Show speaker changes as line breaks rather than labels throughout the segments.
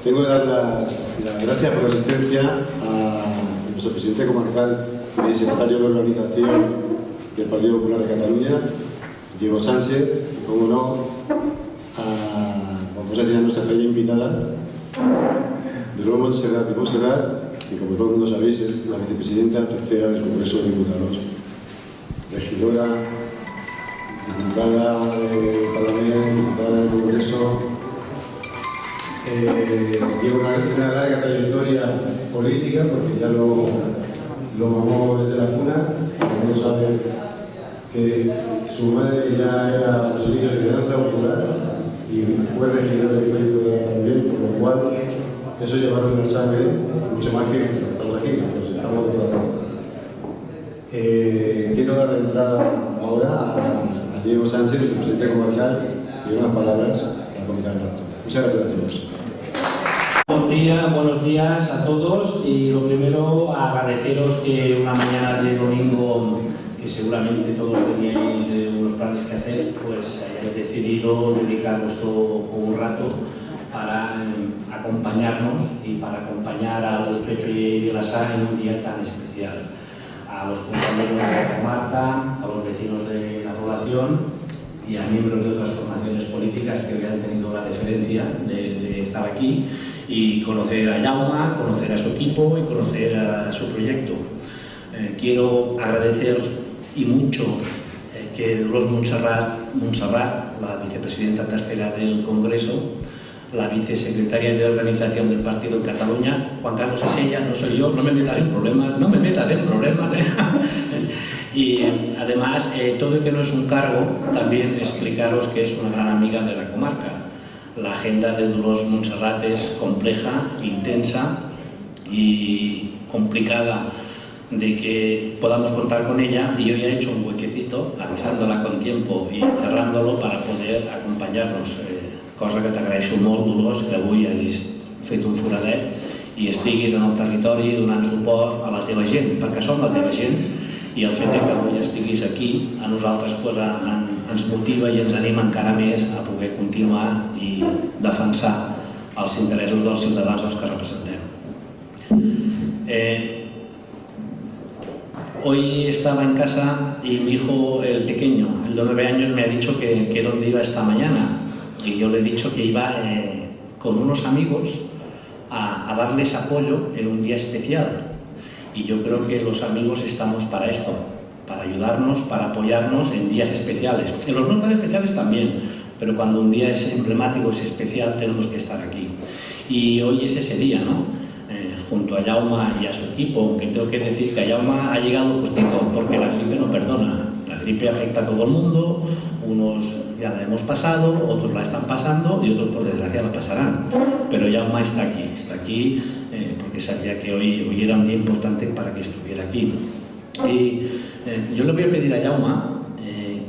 Tengo que dar las gracias por la asistencia a nuestro presidente comarcal y secretario de organización del Partido Popular de Cataluña, Diego Sánchez, y como no, vamos a tener a nuestra estrella invitada, de nuevo Montserrat y Montserrat, que como todo el mundo sabéis es la vicepresidenta tercera del Congreso de Diputados, regidora, diputada del Parlamento, diputada del Congreso. Lleva una larga trayectoria política, porque ya lo mamó desde la cuna. Como saben, que su madre ya era auxiliar de Esperanza Popular y fue regidora del Médico de también, con lo cual eso llevaron en la sangre, mucho más que estamos aquí, nos estamos de corazón. Quiero dar la entrada ahora a Diego Sánchez, el presidente comarcal, y unas palabras para comentar el rato. Muchas gracias a todos.
Buenos días a todos, y lo primero agradeceros que una mañana de domingo, que seguramente todos teníais unos planes que hacer, pues hayáis decidido dedicar un rato para acompañarnos y para acompañar al PP de la SAR en un día tan especial. A los compañeros de la comarca, a los vecinos de la población y a miembros de otras formaciones políticas que hoy han tenido la deferencia de estar aquí y conocer a Jaume, conocer a su equipo y conocer a su proyecto. Quiero agradecer y mucho que Dolors Montserrat, la vicepresidenta tercera del Congreso, la vicesecretaria de Organización del Partido en Cataluña, Juan Carlos es ella, no soy yo, no me metas en problemas, Y además, todo y que no es un cargo, también explicaros que es una gran amiga de la comarca. La agenda de Dolors Montserrat es compleja, intensa y complicada de que podamos contar con ella, y hoy ha hecho un huequecito, avisándola con tiempo y cerrándolo para poder acompanyar-nos, cosa que t'agraeixo molt, Dolors, que avui hagis fet un foradet i estiguis en el territori donant suport a la teva gent, perquè som la teva gent, i el fet que avui estiguis aquí a nosaltres ens motiva i ens anima encara més a poder continuar i defensar els interessos dels ciutadans als que representem. Hoy estaba en casa y mi hijo, el pequeño, el de 9 años, me ha dicho que dónde iba esta mañana, y yo le he dicho que iba con unos amigos a darles apoyo en un día especial. Y yo creo que los amigos estamos para esto, para ayudarnos, para apoyarnos en días especiales. En los no tan especiales también, pero cuando un día es emblemático, es especial, tenemos que estar aquí. Y hoy es ese día, ¿no? Junto a Jaume y a su equipo, aunque tengo que decir que Jaume ha llegado justito, porque la gripe no perdona. La gripe afecta a todo el mundo, unos ya la hemos pasado, otros la están pasando y otros por desgracia la pasarán. Pero Jaume está aquí porque sabía que hoy era un día importante para que estuviera aquí. Y yo le voy a pedir a Jaume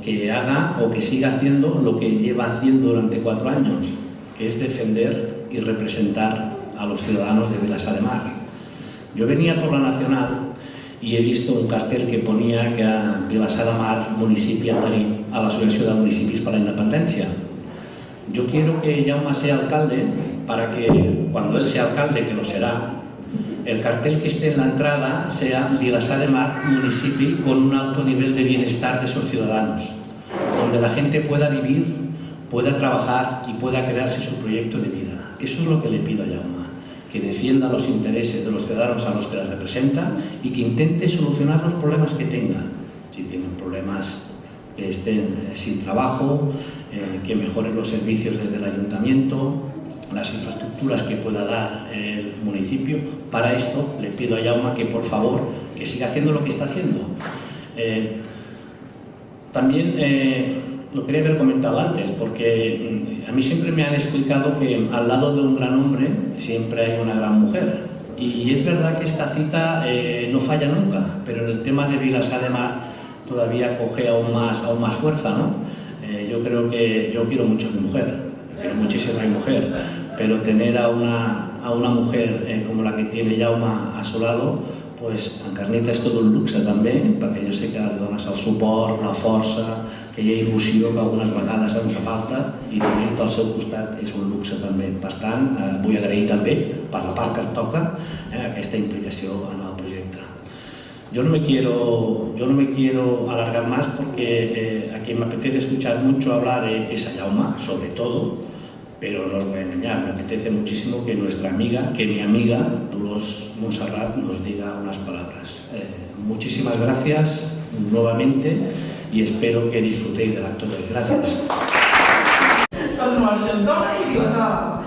que haga o que siga haciendo lo que lleva haciendo durante 4 años, que es defender y representar a los ciudadanos de Vilassar de Mar. Yo venía por la Nacional y he visto un cartel que ponía que a Vilassar de Mar, municipi adherit a l'Associació de Municipis per la Independencia. Yo quiero que Jaume sea alcalde para que, cuando él sea alcalde, que lo será, el cartel que esté en la entrada sea Vilassar de Mar, municipio con un alto nivel de bienestar de sus ciudadanos, donde la gente pueda vivir, pueda trabajar y pueda crearse su proyecto de vida. Eso es lo que le pido a Jaume, que defienda los intereses de los ciudadanos a los que les representa y que intente solucionar los problemas que tengan. Si tienen problemas, que estén sin trabajo, que mejoren los servicios desde el ayuntamiento, las infraestructuras que pueda dar el municipio. Para esto le pido a Jaume que por favor que siga haciendo lo que está haciendo. También lo quería haber comentado antes, porque a mí siempre me han explicado que al lado de un gran hombre siempre hay una gran mujer, y es verdad que esta cita no falla nunca, pero en el tema de Vilassar de Mar todavía coge aún más fuerza, ¿no? Yo creo que yo quiero mucho a mi mujer, quiero muchísimo a mi mujer, pero tener a una mujer como la que tiene Jaume a su lado, en Carnita és tot un luxe també, perquè jo sé que dones el suport, la força, aquella il·lusió que algunes vegades ens falta, i tenir-te al seu costat és un luxe també. Per tant, vull agrair també, per la part que et toca, aquesta implicació en el projecte. Yo no me quiero alargar más porque a quien me apetece escuchar mucho hablar es a Jaume, sobre todo, pero no os voy a engañar, me apetece muchísimo que nuestra amiga, que mi amiga Dolors Montserrat nos diga unas palabras. Muchísimas gracias nuevamente y espero que disfrutéis del acto de hoy. Gracias.
Doncs l'Argentona i Vilassar.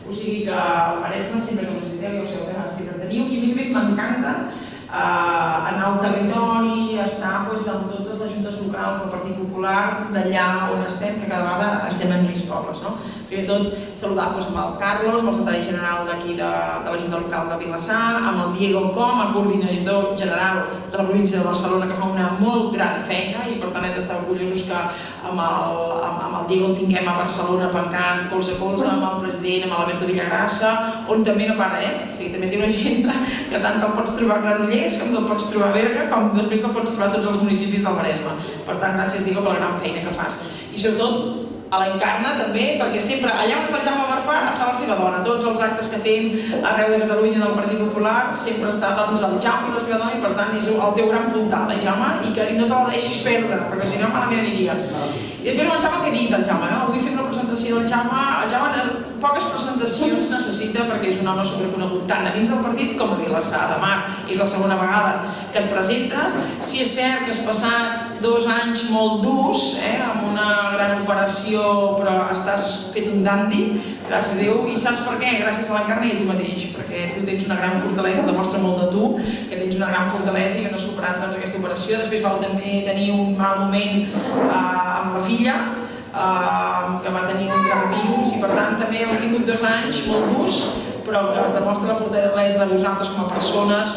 O sigui que el Maresme sempre que necessiteu, ja ho sabeu que sempre teniu, i a més m'encanta anar al territori, estar amb totes les juntes locals del Partit Popular d'allà on estem, que cada vegada estem en més pobles. Primer de tot, saludar amb el Carlos, amb el secretari general d'aquí de la Junta Local de Vilassar, amb el Diego Com, el coordinador general de la província de Barcelona, que fa una molt gran feina i per tant hem d'estar orgullosos que amb el Diego el tinguem a Barcelona pencant colze a colze, amb el president, amb l'Alberto Villagrassa, on també no para, O sigui, també té una agenda que tant te'l pots trobar a Granollers, com te'l pots trobar a Berga, com després te'l pots trobar a tots els municipis del Maresme. Per tant, gràcies, Diego, per la gran feina que fas. I sobretot a l'Encarna també, perquè sempre allà on està el Jaume Marfà està la seva dona. Tots els actes que fem arreu de Catalunya del Partit Popular sempre està el Jaume i la seva dona i per tant és el teu gran puntal, Jaume, i que no te la deixis perdre, perquè si no malament aniria. I després el Jaume, què he dit del Jaume? Avui fem la presentació del Jaume. El Jaume poques presentacions necessita perquè és un home superconegut tant a dins del partit com a Vilassar de Mar. És la segona vegada que et presentes. Si és cert que has passat 2 anys molt durs, amb una gran operació, però estàs fet un dandi, gràcies a Déu, i saps per què? Gràcies a l'Encarna i a tu mateix, perquè tu tens una gran fortalesa, demostra molt de tu, que tens una gran fortalesa i que no has superat aquesta operació. Després vau també tenir un mal moment amb la filla, que va tenir un gran virus i per tant també heu tingut 2 anys molt durs, però que es demostra la fortalesa de vosaltres com a persones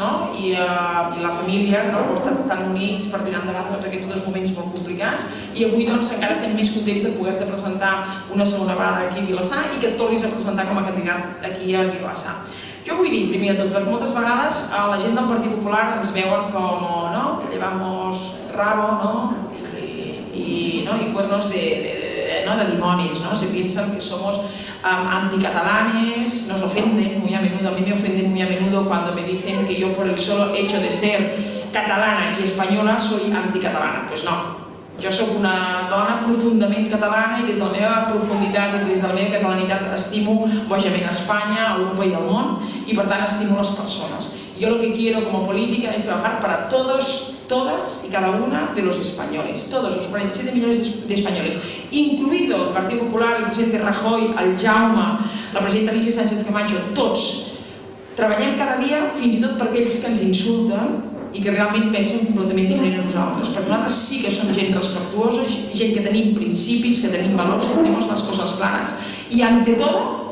i la família, que heu estat tan units per tirar endavant tots aquests 2 moments molt complicats i avui encara estem més contents de poder-te presentar una segona vegada aquí a Vilassar i que et tornis a presentar com a candidat aquí a Vilassar. Jo vull dir, primer de tot, perquè moltes vegades la gent del Partit Popular ens veuen com que llevamos rabo y cuernos de limones, se piensan que somos anticatalanes, nos ofenden muy a menudo, a mí me ofenden muy a menudo cuando me dicen que yo por el solo hecho de ser catalana y española soy anticatalana. Pues no, jo soc una dona profundament catalana i des de la meva profunditat i des de la meva catalanitat estimo bojament Espanya, Europa i el món i per tant estimo les persones. Yo lo que quiero como política es trabajar para todos, todas y cada una de los españoles, todos los 47 millones de españoles, incluido el Partido Popular, el presidente Rajoy, el Jaume, la presidenta Alicia Sánchez Camacho, tots. Treballem cada dia fins i tot per aquells que ens insulten i que realment pensen completament diferent a nosaltres, perquè nosaltres sí que som gent respectuosa, gent que tenim principis, que tenim valors, que tenim las cosas claras y ante todo,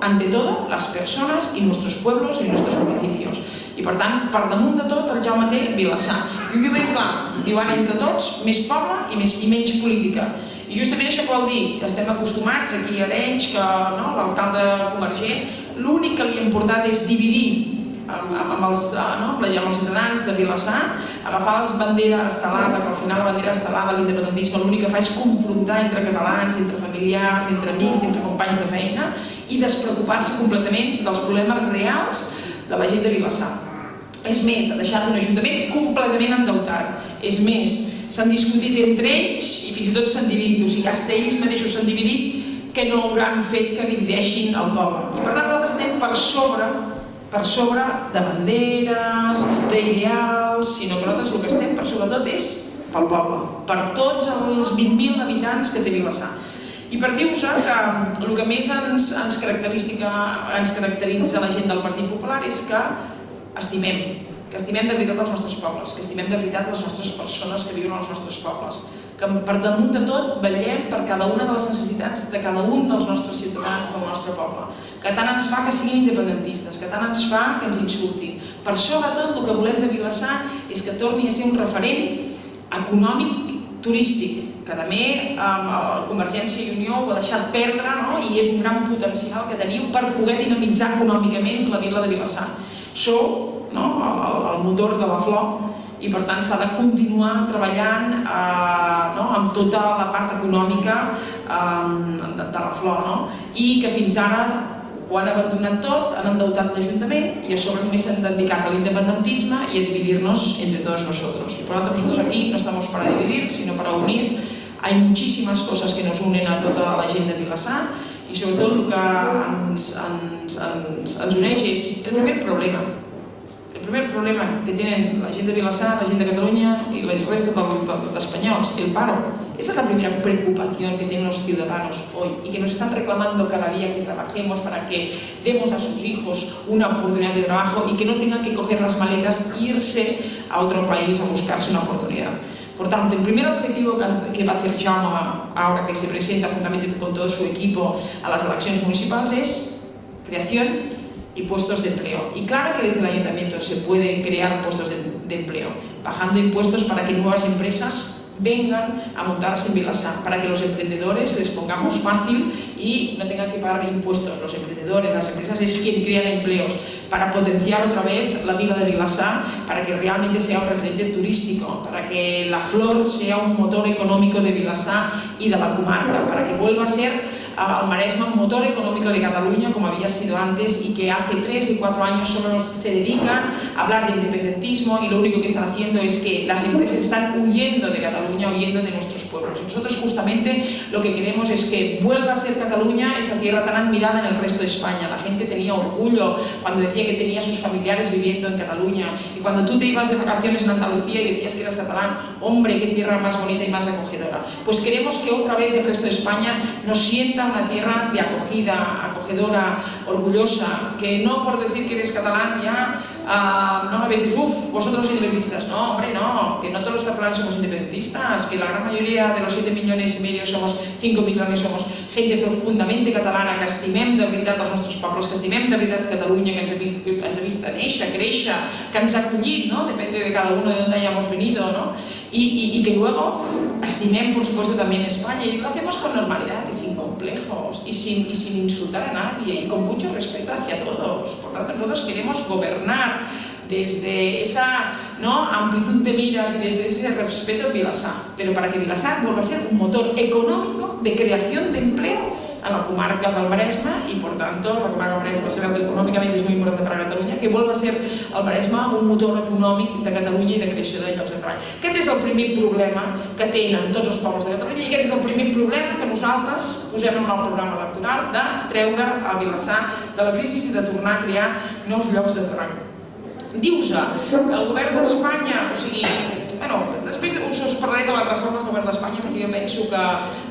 las personas y nuestros pueblos y nuestros municipios. I per tant, per damunt de tot, el Jaume té Vilassar. I ho diu ben clar, diuen entre tots, més poble i menys política. I justament això vol dir, estem acostumats aquí a Arenys, que l'alcalde convergent, l'únic que li ha importat és dividir amb els ciutadans de Vilassar, agafar les banderes estelades, que al final la bandera estelada de l'independentisme l'únic que fa és confrontar entre catalans, entre familiars, entre amics, entre companys de feina i despreocupar-se completament dels problemes reals de la gent de Vilassar. És més, ha deixat un ajuntament completament endeutat. És més, s'han discutit entre ells i fins i tot s'han dividit, o sigui, fins ells mateixos s'han dividit que no hauran fet que divideixin el poble. I per tant nosaltres estem per sobre de banderes, d'ideals, sinó que nosaltres el que estem per sobre tot és pel poble, per tots els 20.000 habitants que té Vilassar. I per dir-vos que el que més ens caracteritza la gent del Partit Popular és que estimem de veritat els nostres pobles, que estimem de veritat les nostres persones que viuen als nostres pobles, que per damunt de tot vetllem per cada una de les necessitats de cada un dels nostres ciutadans del nostre poble, que tant ens fa que siguin independentistes, que tant ens fa que ens insultin. Per sobretot el que volem de Vilassar és que torni a ser un referent econòmic turístic, que també Convergència i Unió ho ha deixat perdre i és un gran potencial que teniu per poder dinamitzar econòmicament la vila de Vilassar. Sou el motor de la flor, i per tant s'ha de continuar treballant amb tota la part econòmica de la flor, i que fins ara ho han abandonat tot, han endeutat l'Ajuntament i a sobre només s'han dedicat a l'independentisme i a dividir-nos entre todos nosotros. Y por lo tanto nosotros aquí no estamos para dividir, sino para unir. Hay muchísimas cosas que nos unen a tota la gent de Vilassar i sobretot el que ens uneix és el primer problema. El primer problema que tienen la gent de Vilassar, la gent de Catalunya y la resta de españoles, el paro. Esta es la primera preocupación que tienen los ciudadanos hoy y que nos están reclamando cada día que trabajemos para que demos a sus hijos una oportunidad de trabajo y que no tengan que coger las maletas e irse a otro país a buscarse una oportunidad. Por tanto, el primer objetivo que va a hacer Jaume ahora que se presenta juntamente con todo su equipo a las elecciones municipales es creación y puestos de empleo. Y claro que desde el ayuntamiento se pueden crear puestos de empleo, bajando impuestos para que nuevas empresas vengan a montarse en Vilassar, para que los emprendedores les pongamos fácil y no tengan que pagar impuestos. Los emprendedores, las empresas es quien crean empleos, para potenciar otra vez la vida de Vilassar, para que realmente sea un referente turístico, para que la flor sea un motor económico de Vilassar y de la comarca, para que vuelva a ser al Maresme un motor económico de Cataluña como había sido antes y que hace 3 y 4 años solo se dedican a hablar de independentismo y lo único que están haciendo es que las empresas están huyendo de Cataluña, huyendo de nuestros pueblos. Y nosotros justamente lo que queremos es que vuelva a ser Cataluña esa tierra tan admirada en el resto de España. La gente tenía orgullo cuando decía que tenía a sus familiares viviendo en Cataluña y cuando tú te ibas de vacaciones en Andalucía y decías que eras catalán, hombre, qué tierra más bonita y más acogedora. Pues queremos que otra vez el resto de España nos sienta una tierra de acogida, acogedora, orgullosa, que no por decir que eres catalán ya, a veces, vosotros independentistas, no, hombre, no, que no todos los catalanes somos independentistas, que la gran mayoría de los 7,5 millones somos 5 millones, somos gente profundamente catalana, que estimem de veritat els nostres pobles, que estimem de veritat Catalunya, que ens ha vist néixer, créixer, que ens ha acollit, ¿no? Depende de cada uno de dónde hayamos venido, ¿no? Y que luego estimem, por supuesto, también España, y lo hacemos con normalidad y sin complejos, y sin insultar a nadie, y con mucho respeto hacia todos. Por tanto, todos queremos gobernar desde esa amplitud de miras y desde ese respeto a Vilassar, pero para que Vilassar vuelva a ser un motor económico de creación de empleo a la comarca del Maresme y por tanto la comarca del Maresme sabeu que econòmicament és molt important per a Catalunya, que vuelva a ser el Maresme un motor econòmic de Catalunya i de creació de llocs de treball. Aquest és el primer problema que tenen tots els pobles de Catalunya i aquest és el primer problema que nosaltres posem en el programa electoral de treure a Vilassar de la crisi i de tornar a crear nous llocs de treball. Diu-se que el govern d'Espanya, o sigui, després us parlaré de les reformes del govern d'Espanya perquè jo penso que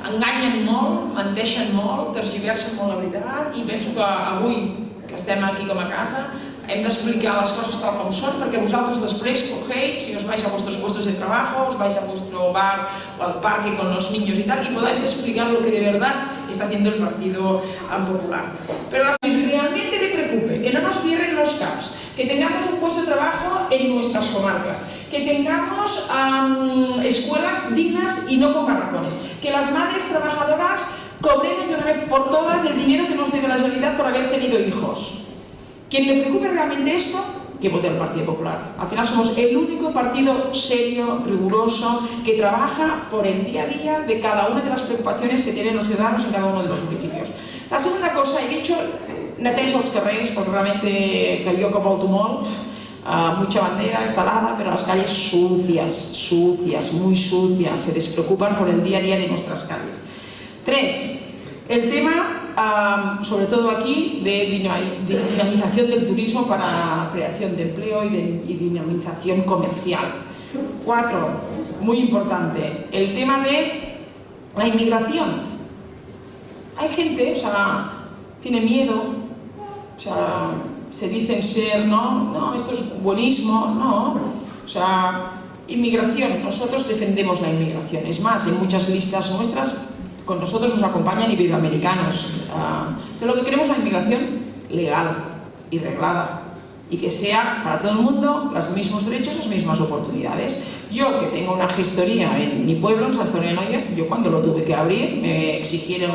enganyen molt, menteixen molt, tergiversen molt la veritat i penso que avui, que estem aquí com a casa, hem d'explicar les coses tal com són perquè vosaltres després cogéis y os vais a vuestros puestos de trabajo, os vais a vuestro bar o al parque con los niños y tal y podáis explicar lo que de verdad está haciendo el Partido Popular. Pero a quien realmente le preocupe, que no nos cierren los CAPs, que tengamos un puesto de trabajo en nuestras comarcas, que tengamos escuelas dignas y no con barracones, que las madres trabajadoras cobremos de una vez por todas el dinero que nos debe la Generalitat por haber tenido hijos. Quien le preocupe realmente esto, que vote al Partido Popular. Al final somos el único partido serio, riguroso, que trabaja por el día a día de cada una de las preocupaciones que tienen los ciudadanos en cada uno de los municipios. La segunda cosa, he dicho, neteja els carrers, porque realmente que yo como automóvil, mucha bandera instalada, pero las calles sucias, muy sucias, se despreocupan por el día a día de nuestras calles. 3. El tema, sobre todo aquí, de dinamización del turismo para creación de empleo y dinamización comercial. 4. Muy importante, el tema de la inmigración. Hay gente, tiene miedo, se dicen ser, no, esto es buenismo, no, inmigración, nosotros defendemos la inmigración, es más, en muchas listas nuestras, con nosotros nos acompañan iberoamericanos, pero lo que queremos es una inmigración legal y reglada, y que sea para todo el mundo los mismos derechos, las mismas oportunidades. Yo, que tengo una gestoría en mi pueblo, en San Sebastián de Noia, yo cuando lo tuve que abrir me exigieron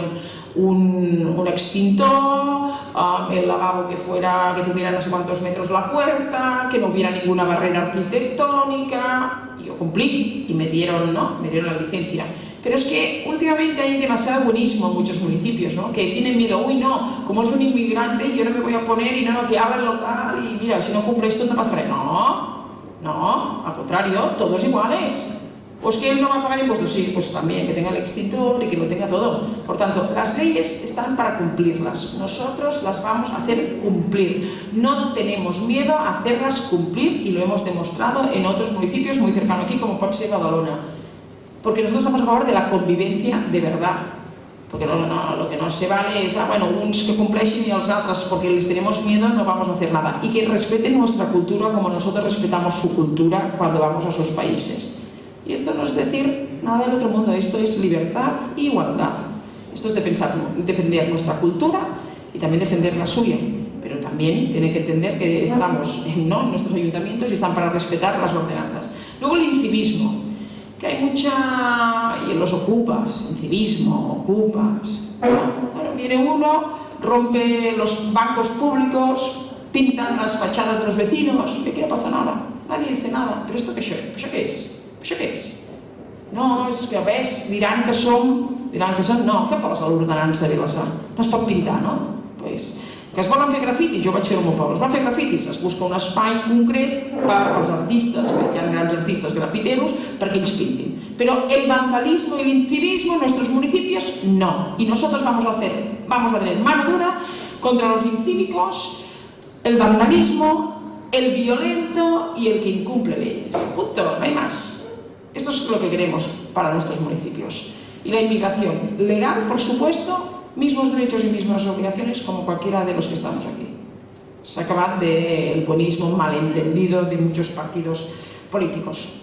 un extintor, el lavabo que tuviera no sé cuántos metros la puerta, que no hubiera ninguna barrera arquitectónica. Yo cumplí y me dieron la licencia. Pero es que últimamente hay demasiado buenismo en muchos municipios, ¿no? Que tienen miedo, uy, no, como es un inmigrante, yo no me voy a poner y no, que abra el local y mira, si no cumple esto no pasará. No, al contrario, todos iguales. Pues que él no va a pagar impuestos, sí, pues también, que tenga el extintor y que lo tenga todo. Por tanto, las leyes están para cumplirlas. Nosotros las vamos a hacer cumplir. No tenemos miedo a hacerlas cumplir y lo hemos demostrado en otros municipios muy cercanos aquí, como pot ser Badalona. Porque nosotros estamos a favor de la convivencia de verdad. Porque lo que no se vale es, uns que compleixin y los otros, porque les tenemos miedo, no vamos a hacer nada. Y que respeten nuestra cultura como nosotros respetamos su cultura cuando vamos a sus países. Y esto no es decir nada del otro mundo, esto es libertad e igualdad. Esto es defender nuestra cultura y también defender la suya. Pero también tiene que entender que estamos en nuestros ayuntamientos y están para respetar las ordenanzas. Luego el incivismo, que hay mucha... y en los ocupas, incivismo, ocupas... Bueno, viene uno, rompe los bancos públicos, pintan las fachadas de los vecinos, y aquí no pasa nada, nadie dice nada. Pero ¿esto qué es? Això què és? No, és que ves, diran que som... No, què posa l'ordenança de Vilassar? No es pot pintar, no? Pues, que es volen fer grafitis, jo vaig fer-ho al meu poble, es van fer grafitis, es busca un espai concret per als artistes, que hi ha grans artistes grafiteros, perquè ells pintin. Pero el vandalismo y el incivismo en nuestros municipios, no. Y nosotros vamos a tener mano dura contra los incívicos, el vandalismo, el violento y el que incumple leyes. Punto, no hay más. Esto es lo que queremos para nuestros municipios. Y la inmigración legal, por supuesto, mismos derechos y mismas obligaciones como cualquiera de los que estamos aquí. Se acaba del buenismo malentendido de muchos partidos políticos.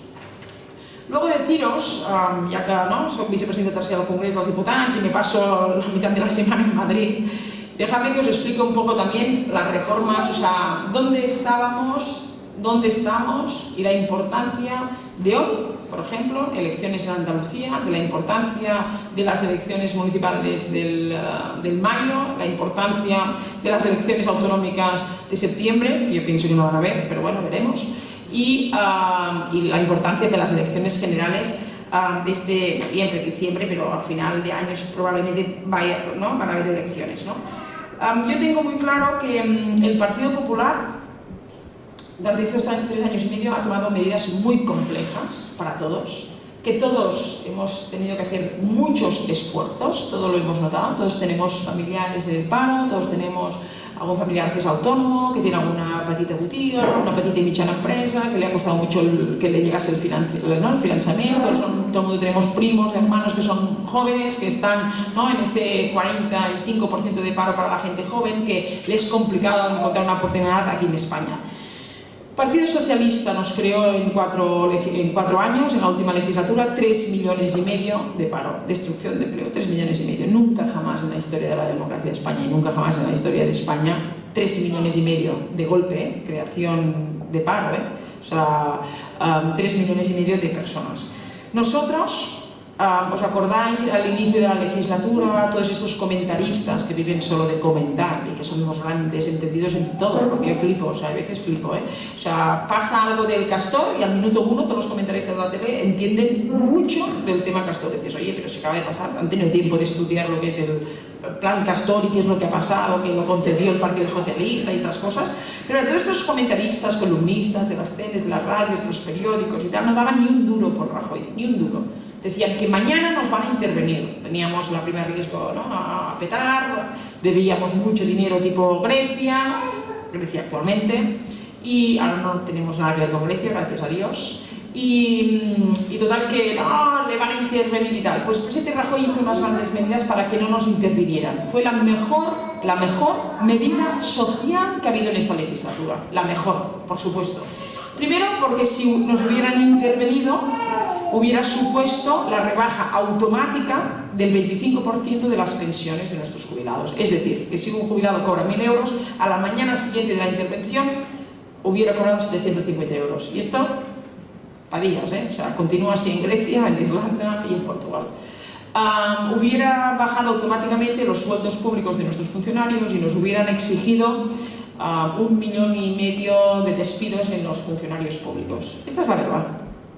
Luego deciros, ya que soy vicepresidenta tercera del Congreso de los Diputados y me paso la mitad de la semana en Madrid, dejadme que os explique un poco también las reformas, o sea, dónde estábamos, dónde estamos y la importancia de hoy, por ejemplo, elecciones en Andalucía, de la importancia de las elecciones municipales del mayo, la importancia de las elecciones autonómicas de septiembre, que yo pienso que no van a haber, pero bueno, veremos, y la importancia de las elecciones generales desde noviembre, diciembre, pero a final de años probablemente van a haber elecciones, ¿no? Yo tengo muy claro que el Partido Popular durante estos 3 años y medio ha tomado medidas muy complejas para todos, que todos hemos tenido que hacer muchos esfuerzos, todo lo hemos notado, todos tenemos familiares en el paro, todos tenemos algún familiar que es autónomo, que tiene alguna petita botiga, una petita y mitjana empresa, que le ha costado mucho que le llegase el financiamiento, todo el mundo tenemos primos, hermanos que son jóvenes, que están en este 45% de paro para la gente joven, que le es complicado encontrar una oportunidad aquí en España. El Partido Socialista nos creó en 4 años, en la última legislatura, 3,5 millones de paro, destrucción de empleo, 3,5 millones. Nunca jamás en la historia de la democracia de España y nunca jamás en la historia de España 3,5 millones de golpe, creación de paro, o sea, 3,5 millones de personas. Nosotros, ¿os acordáis al inicio de la legislatura, todos estos comentaristas que viven solo de comentar y que son unos grandes entendidos en todo? Porque yo flipo, o sea, a veces flipo, O sea, pasa algo del Castor y al minuto 1 todos los comentaristas de la tele entienden mucho del tema Castor. Dices, oye, pero se acaba de pasar, han tenido tiempo de estudiar lo que es el plan Castor y qué es lo que ha pasado, que lo concedió el Partido Socialista y estas cosas. Pero todos estos comentaristas, columnistas de las teles, de las radios, de los periódicos y tal, no daban ni un duro por Rajoy, ni un duro. Decían que mañana nos van a intervenir. Teníamos la primera riesgo a petar, debíamos mucho dinero tipo Grecia actualmente, y ahora no tenemos nada que ver con Grecia, gracias a Dios. Y total que no, le van a intervenir y tal. Pues el presidente Rajoy hizo unas grandes medidas para que no nos intervinieran. Fue la mejor medida social que ha habido en esta legislatura. La mejor, por supuesto. Primero, porque si nos hubieran intervenido, hubiera supuesto la rebaja automática del 25% de las pensiones de nuestros jubilados. Es decir, que si un jubilado cobra 1.000 euros, a la mañana siguiente de la intervención hubiera cobrado 750 euros. Y esto estadías, o sea, continúa así en Grecia, en Irlanda y en Portugal. Hubiera bajado automáticamente los sueldos públicos de nuestros funcionarios y nos hubieran exigido 1,5 millones de despidos en los funcionarios públicos. Esta es la verdad,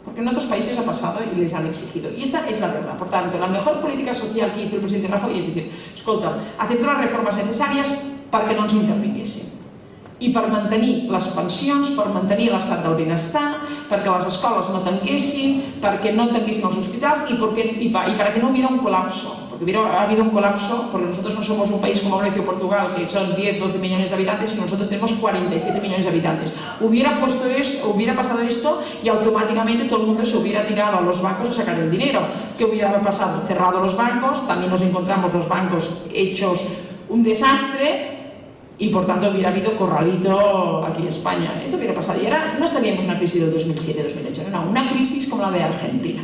porque en otros países ha pasado y les han exigido. Y esta es la verdad. Por tanto, la mejor política social que hizo el presidente Rajoy es decir, escolta, hacer totes les reformes necessàries perquè no ens intervinguessin. I per mantenir les pensions, per mantenir l'estat del benestar, perquè les escoles no tanquessin, perquè no tanquessin els hospitals y para que no hubiera un colapso. Porque ha habido un colapso, porque nosotros no somos un país como Grecia o Portugal, que son 10, 12 millones de habitantes, sino nosotros tenemos 47 millones de habitantes. Hubiera pasado esto y automáticamente todo el mundo se hubiera tirado a los bancos a sacar el dinero. ¿Qué hubiera pasado? Cerrado los bancos, también nos encontramos los bancos hechos un desastre, y por tanto hubiera habido corralito aquí en España. Esto hubiera pasado y ahora no estaríamos en una crisis del 2007-2008, no, una crisis como la de Argentina.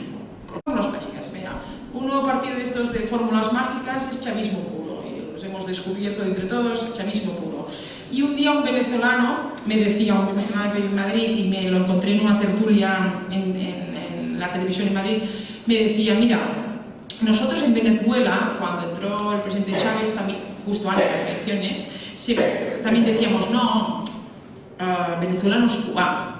Fórmulas mágicas, mira, un nuevo partido de estos de fórmulas mágicas es chavismo puro, y los hemos descubierto entre todos, chavismo puro. Y un día un venezolano me decía, un venezolano que vive en Madrid y me lo encontré en una tertulia en la televisión en Madrid, me decía, mira, nosotros en Venezuela, cuando entró el presidente Chávez, también, justo antes de las elecciones, también decíamos, no, Venezuela no es Cuba.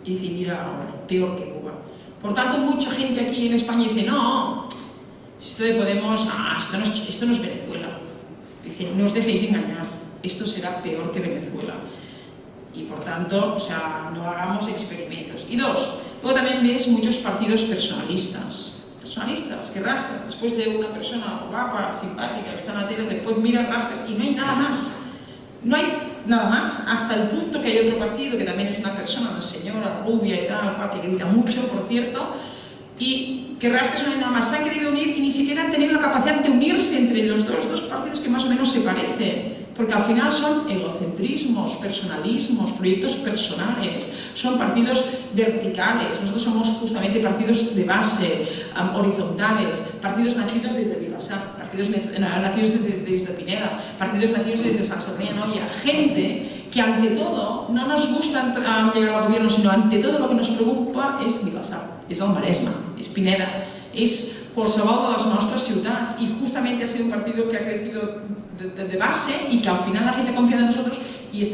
Y dice, mira, ahora, peor que Cuba. Por tanto, mucha gente aquí en España dice, no, esto de Podemos, esto no es Venezuela. Dice, no os dejéis engañar, esto será peor que Venezuela. Y por tanto, o sea, no hagamos experimentos. Y dos, luego también ves muchos partidos personalistas, que rascas después de una persona guapa, simpática, que está en la tele, después miras, rascas y no hay nada más. No hay nada más, hasta el punto que hay otro partido que también es una persona, una señora rubia y tal, que grita mucho, por cierto, y que rascas no hay nada más. Se han querido unir y ni siquiera han tenido la capacidad de unirse entre los dos partidos que más o menos se parecen. Porque al final son egocentrismos, personalismos, proyectos personales, son partidos verticales. Nosotros somos justamente partidos de base, horizontales, partidos nacidos desde Vilassar, partidos nacidos desde Pineda, partidos nacidos desde Sant Sadurní d'Anoia. Gente que ante todo no nos gusta llegar al gobierno, sino ante todo lo que nos preocupa es Vilassar, es el Maresme, es Pineda, es qualsevol de las nuestras ciudades, y justamente ha sido un partido que ha crecido de base y que al final la gente ha confiado en nosotros y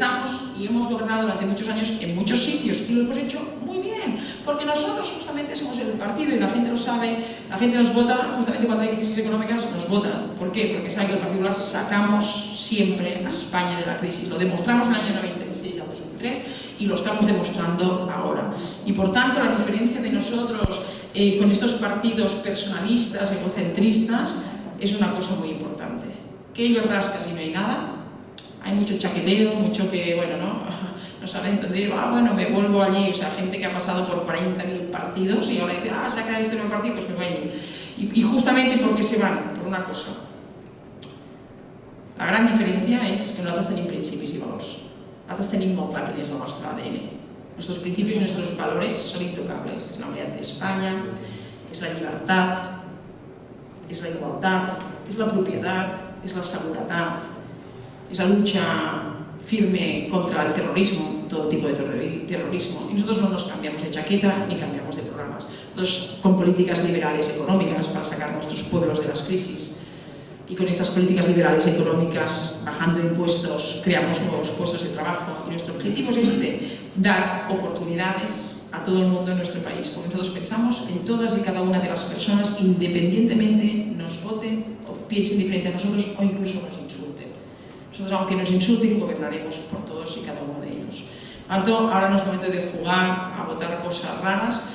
hemos gobernado durante muchos años en muchos sitios y lo hemos hecho muy bien, porque nosotros justamente somos el partido y la gente lo sabe, la gente nos vota, justamente cuando hay crisis económicas nos vota. ¿Por qué? Porque saben que el Partido Popular sacamos siempre a España de la crisis, lo demostramos en el año 96 al 2003 y lo estamos demostrando ahora. Y por tanto la diferencia de nosotros con estos partidos personalistas, egocentristas, es una cosa muy importante. Que ellos rascas y no hay nada, hay mucho chaqueteo, mucho que, bueno, no saben entender, bueno, me vuelvo allí, o sea, gente que ha pasado por 40.000 partidos y ahora dice, se ha creado este nuevo partido, pues me voy allí. Y justamente porque se van, por una cosa. La gran diferencia es que nosaltres tenim principis i valors. Nosaltres tenim molt clar quin és el nostre ADN. Nuestros principios y nuestros valores son intocables. Es la unidad de España, es la libertad, es la igualdad, es la propiedad, es la seguridad, es la lucha firme contra el terrorismo, todo tipo de terrorismo. Y nosotros no nos cambiamos de chaqueta ni cambiamos de programas. Nosotros con políticas liberales económicas para sacar a nuestros pueblos de las crisis. Y con estas políticas liberales económicas, bajando impuestos, creamos nuevos puestos de trabajo. Y nuestro objetivo es dar oportunidades a todo el mundo en nuestro país. Porque nosotros pensamos en todas y cada una de las personas, independientemente nos voten o piensen diferente a nosotros o incluso nos insulten. Nosotros, aunque nos insulten, gobernaremos por todos y cada uno de ellos. Por tanto, ahora no es momento de jugar a votar cosas raras,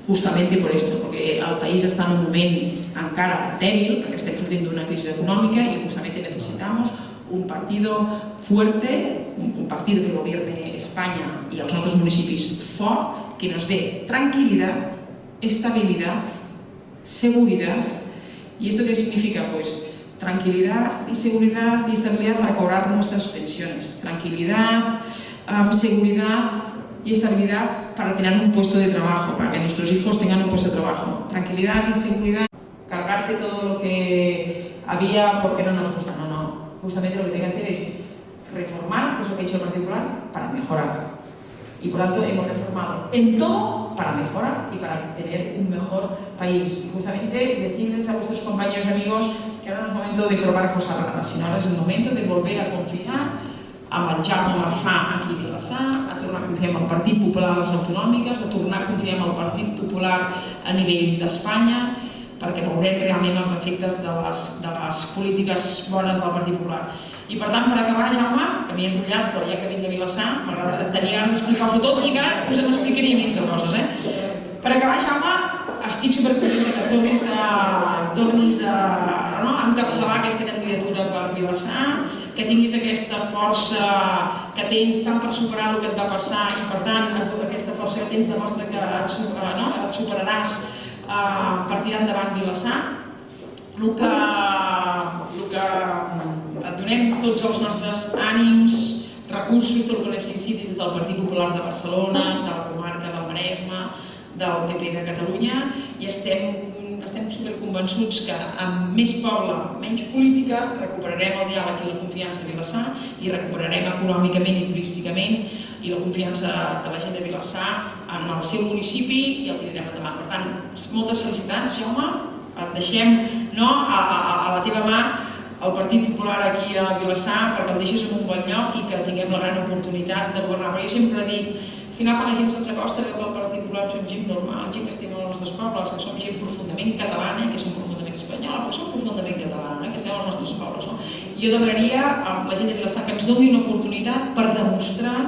justamente por esto, porque el país està en un moment encara dèbil, perquè estem sortint d'una crisi econòmica i justamente necesitamos un partido fuerte, un partido que gobierne España y a los nuestros municipios fort, que nos dé tranquilidad, estabilidad, seguridad. ¿Y esto qué significa? Pues tranquilidad y seguridad y estabilidad para cobrar nuestras pensiones, tranquilidad, seguridad y estabilidad para tener un puesto de trabajo, para que nuestros hijos tengan un puesto de trabajo, tranquilidad y seguridad, cargarte todo lo que había porque no nos gusta, no, justamente lo que tiene que hacer es reformar, que es lo que ha hecho el Partido Popular, para mejorar. Y por tanto hemos reformado en todo para mejorar y para tener un mejor país. Y justamente decirles a vuestros compañeros y amigos que ahora no es momento de probar cosas raras, sino ahora es el momento de volver a confiar amb el Jaume Marçà aquí a Vilassar, a tornar a confiar en el Partit Popular a les autonòmiques, a tornar a confiar en el Partit Popular a nivell d'Espanya, perquè veurem realment els efectes de les polítiques bones del Partit Popular. I per tant, per acabar, Jaume, que m'he enrotllat, però ja que vinc a Vilassar, tenia ganes d'explicar-vos tot i que ara us n'explicaria més de coses. Per acabar, Jaume, estic supercontenta que tornis a encapçalar aquesta candidatura per Vilassar, que tinguis aquesta força que tens tant per superar el que et va passar i per tant aquesta força que tens demostra que et superaràs per tirar endavant Vilassar. El que et donem tots els nostres ànims, recursos, tot el que necessitis des del Partit Popular de Barcelona, de la comarca del Maresme, del PP de Catalunya, i estem superconvençuts que amb més poble, menys política, recuperarem el diàleg i la confiança a Vilassar i recuperarem econòmicament i turísticament i la confiança de la gent de Vilassar en el seu municipi i el tirarem endavant. Per tant, moltes felicitats, Jaume. Et deixem a la teva mà el Partit Popular aquí a Vilassar perquè el deixis en un bon lloc i que tinguem la gran oportunitat de governar. Però jo sempre dic, al final quan la gent se'ns acosta veu que el Partit Popular som gent normal, gent que estem als nostres pobles, que som gent profundament catalana i que som profundament espanyola, però som profundament catalana, que estem als nostres pobles. Jo demanaria a la gent de Vilassar que ens doni una oportunitat per demostrar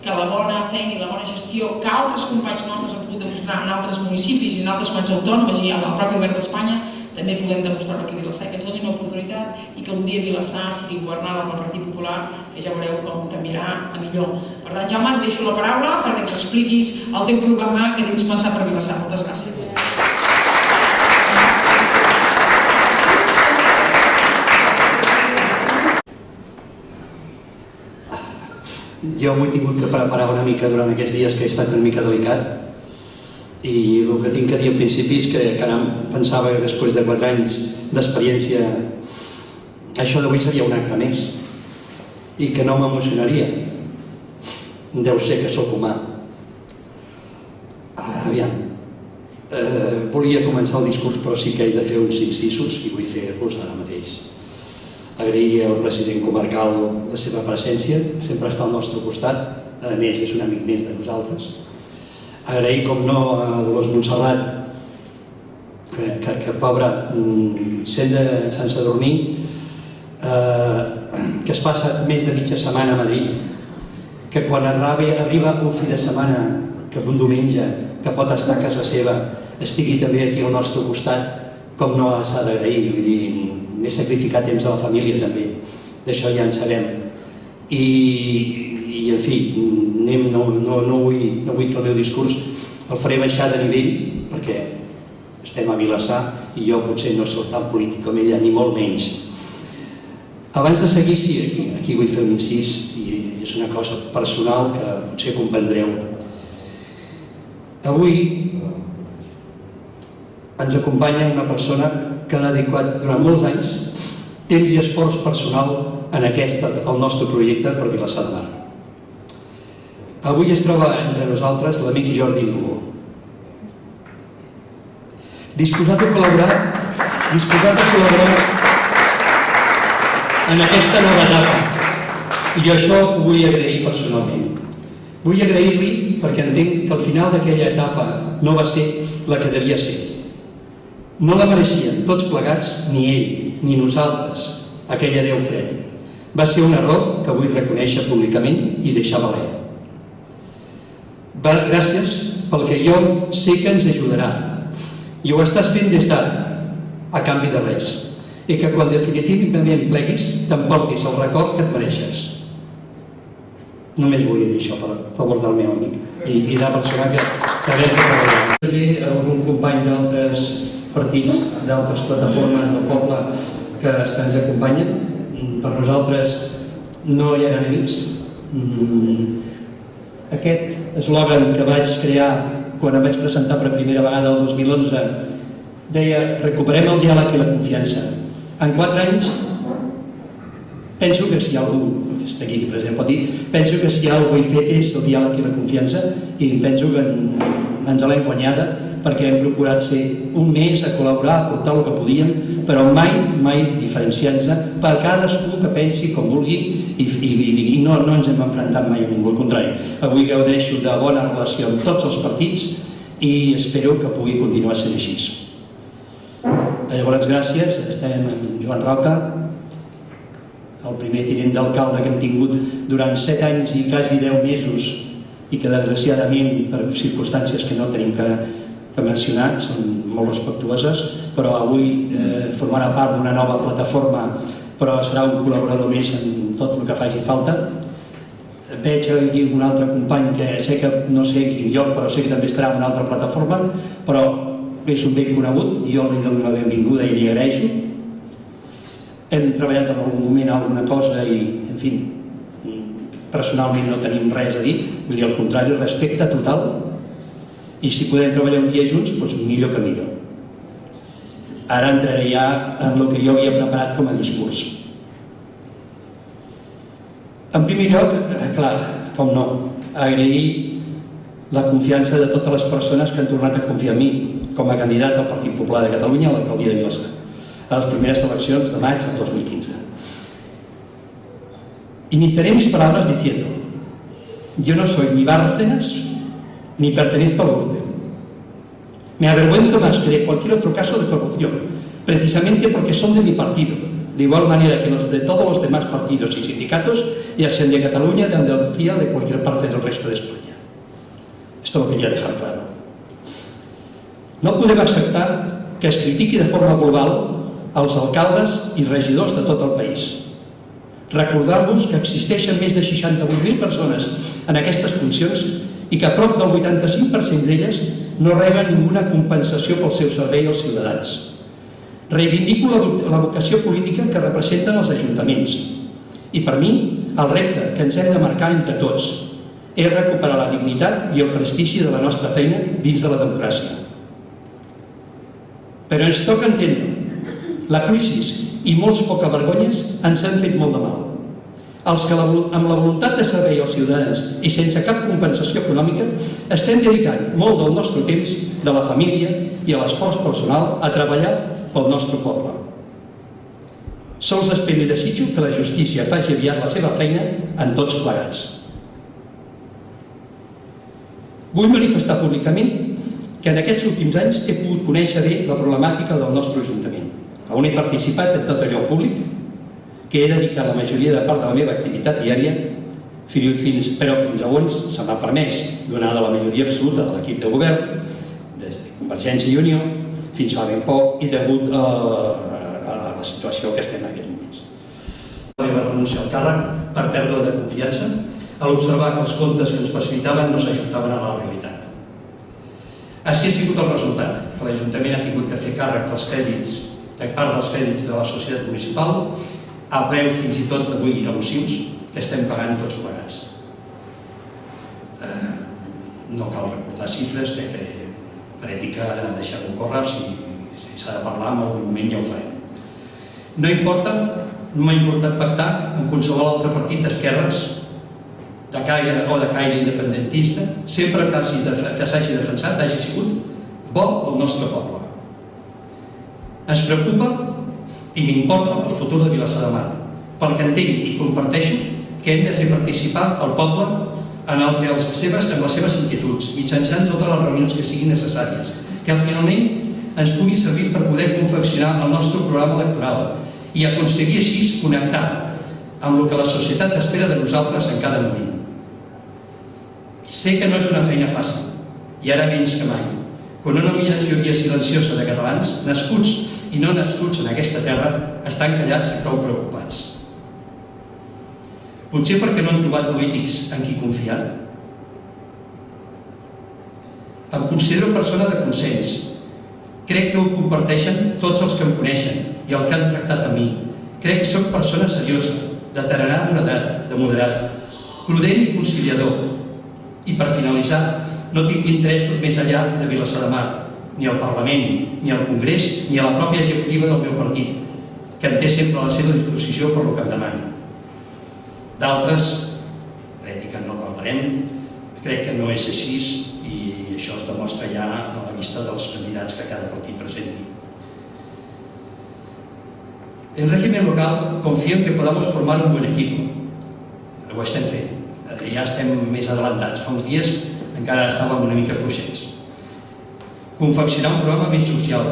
que la bona feina i la bona gestió que altres companys nostres han pogut demostrar en altres municipis i en altres comunitats autònomes i en el propi govern d'Espanya també podem demostrar-ho aquí a Vilassar, que ens doni una oportunitat i que un dia Vilassar sigui governada pel Partit Popular, que ja veureu com canviarà a millor. Per tant, Jaume, et deixo la paraula perquè ens expliquis el teu programa que tens pensat per Vilassar. Moltes gràcies.
Jo m'ho he tingut que preparar una mica durant aquests dies que he estat una mica delicat i el que tinc que dir al principi és que caram, pensava que després de 4 anys d'experiència això d'avui seria un acte més i que no m'emocionaria. Deu ser que sóc humà. Aviam, volia començar el discurs però sí que he de fer uns incisos i vull fer-los ara mateix. Agrair al president comarcal la seva presència, sempre està al nostre costat, a més és un amic més de nosaltres. Agrair, com no, a Dolors Montserrat, que pobra, sent sense dormir, que es passa més de mitja setmana a Madrid, que quan arriba un fi de setmana, que un diumenge, que pot estar a casa seva, estigui també aquí al nostre costat, com no s'ha d'agrair, vull dir, m'he sacrificat temps a la família també, d'això ja en sabem. I en fi, no vull que el meu discurs el faré baixar de nivell, perquè estem a Vilassar i jo potser no soc tan polític com ella, ni molt menys. Abans de seguir, sí, aquí vull fer un incís, i és una cosa personal que potser comprendreu. Avui ens acompanya una persona que ha dedicat durant molts anys temps i esforç personal en el nostre projecte per Vilassar de Mar. Avui es troba entre nosaltres l'amic Jordi Lugo, disposat a col·laborar en aquesta nova etapa. I això ho vull agrair personalment. Vull agrair-li perquè entenc que al final d'aquella etapa no va ser la que devia ser. No la mereixien tots plegats, ni ell, ni nosaltres, aquella Déu fred. Va ser un error que vull reconèixer públicament i deixar valer. Gràcies pel que jo sé que ens ajudarà. I ho estàs fent des d'ara, a canvi de res. I que quan definitivament pleguis, t'emportis el record que et mereixes. Només volia dir això per favor del meu amic i de la persona que sabem que treballarà. També algun company d'altres partits, d'altres plataformes del poble que ens acompanyen. Per nosaltres no hi ha enemics. Aquest eslògan que vaig crear quan em vaig presentar per primera vegada el 2011 deia: recuperem el diàleg i la confiança. En 4 anys Penso que si hi ha algú, que està aquí present pot dir, penso que si hi ha algú he fet és el diàleg i la confiança, i penso que ens l'hem guanyada perquè hem procurat ser un mes a col·laborar, a aportar el que podíem, però mai diferenciant-se per cadascú que pensi com vulgui i no ens hem enfrontat mai a ningú, al contrari. Avui gaudeixo de bona relació amb tots els partits i espero que pugui continuar sent així. Llavors, gràcies. Estem amb Joan Roca, el primer tinent d'alcalde que hem tingut durant 7 anys i quasi 10 mesos i que desgraciadament per circumstàncies que no tenim que mencionar, són molt respectuoses, però avui formarà part d'una nova plataforma, però serà un col·laborador més en tot el que faci falta. Veig aquí un altre company que sé que no sé en quin lloc, però sé que també estarà en una altra plataforma, però és un ben conegut, jo li dono la benvinguda i li agraeixo. Hem treballat en algun moment alguna cosa i, en fi, personalment no tenim res a dir, vull dir, al contrari, respecte total, i si podem treballar un dia junts, doncs millor que millor. Ara entraré ja en el que jo havia preparat com a discurs. En primer lloc, clar, com no, agrair la confiança de totes les persones que han tornat a confiar en mi com a candidat al Partit Popular de Catalunya a l'alcaldia de Vilassar, a les primeras eleccions de maig del 2015. Iniciaré mis palabras diciendo: yo no soy ni Bárcenas ni pertenezco al Gürtel. Me avergüenzo más que de cualquier otro caso de corrupción, precisamente porque son de mi partido, de igual manera que los de todos los demás partidos y sindicatos, ya sean de Cataluña, de Andalucía o de cualquier parte del resto de España. Esto lo quería dejar claro. No podem acceptar que es critiqui de forma global els alcaldes i regidors de tot el país. Recordar-vos que existeixen més de 68.000 persones en aquestes funcions i que prop del 85% d'elles no reben ninguna compensació pel seu servei als ciutadans. Reivindico la vocació política que representen els ajuntaments i per mi el repte que ens hem de marcar entre tots és recuperar la dignitat i el prestigi de la nostra feina dins de la democràcia. Però ens toca entendre, la crisi i molts pocavergonyes ens han fet molt de mal. Els que amb la voluntat de servei als ciutadans i sense cap compensació econòmica estem dedicant molt del nostre temps, de la família i a l'esforç personal a treballar pel nostre poble. Sols espero i desitjo que la justícia faci aviat la seva feina en tots plegats. Vull manifestar públicament que en aquests últims anys he pogut conèixer bé la problemàtica del nostre Ajuntament, on he participat en tot allò públic, que he dedicat la majoria de part de la meva activitat diària, però fins a on se m'ha permès, donada la majoria absoluta de l'equip de govern, des de Convergència i Unió, fins fa ben poc i degut a la situació que estem en aquests moments. Va renunciar al càrrec per pèrdua de confiança a l'observar que els comptes que ens facilitaven no s'ajustaven a la realitat. Així ha sigut el resultat, que l'Ajuntament ha tingut que fer càrrec dels crèdits, de part dels crèdits de la societat municipal, a preus fins i tot avui abusius, que estem pagant tots plegats. No cal recordar xifres, que per ètica ara deixar-ho córrer, si s'ha de parlar en algun moment ja ho farem. No m'ha importat pactar amb qualsevol altre partit d'esquerres de caire o de caire independentista, sempre que s'hagi defensat hagi sigut bo pel nostre poble. Ens preocupa i m'importa el futur de Vilassar de Mar, perquè entenc i comparteixo que hem de fer participar el poble en les seves inquietuds, mitjançant totes les reunions que siguin necessàries, que finalment ens pugui servir per poder confeccionar el nostre programa electoral i aconseguir així connectar amb el que la societat espera de nosaltres en cada moment. Sé que no és una feina fàcil, i ara menys que mai, quan una majoria silenciosa de catalans, nascuts i no nascuts en aquesta terra, estan callats i prou preocupats. Potser perquè no han trobat polítics en qui confiar. Em considero persona de consens. Crec que ho comparteixen tots els que em coneixen i el que han tractat a mi. Crec que soc persona seriosa, de tarannà moderat, prudent i conciliador. I per finalitzar, no tinc interessos més enllà de Vilassar de Mar, ni al Parlament, ni al Congrés, ni a la pròpia executiva del meu partit, que em té sempre a la seva disposició per lo que em demani. D'altres, l'ètica no parlarem, crec que no és així i això es demostra ja a la vista dels candidats que cada partit presenti. En régimen local confío en que podamos formar un buen equipo. Ho estem fent. Ja estem més adelantats. Fa uns dies encara estàvem una mica fluixets. Confeccionar un programa més social,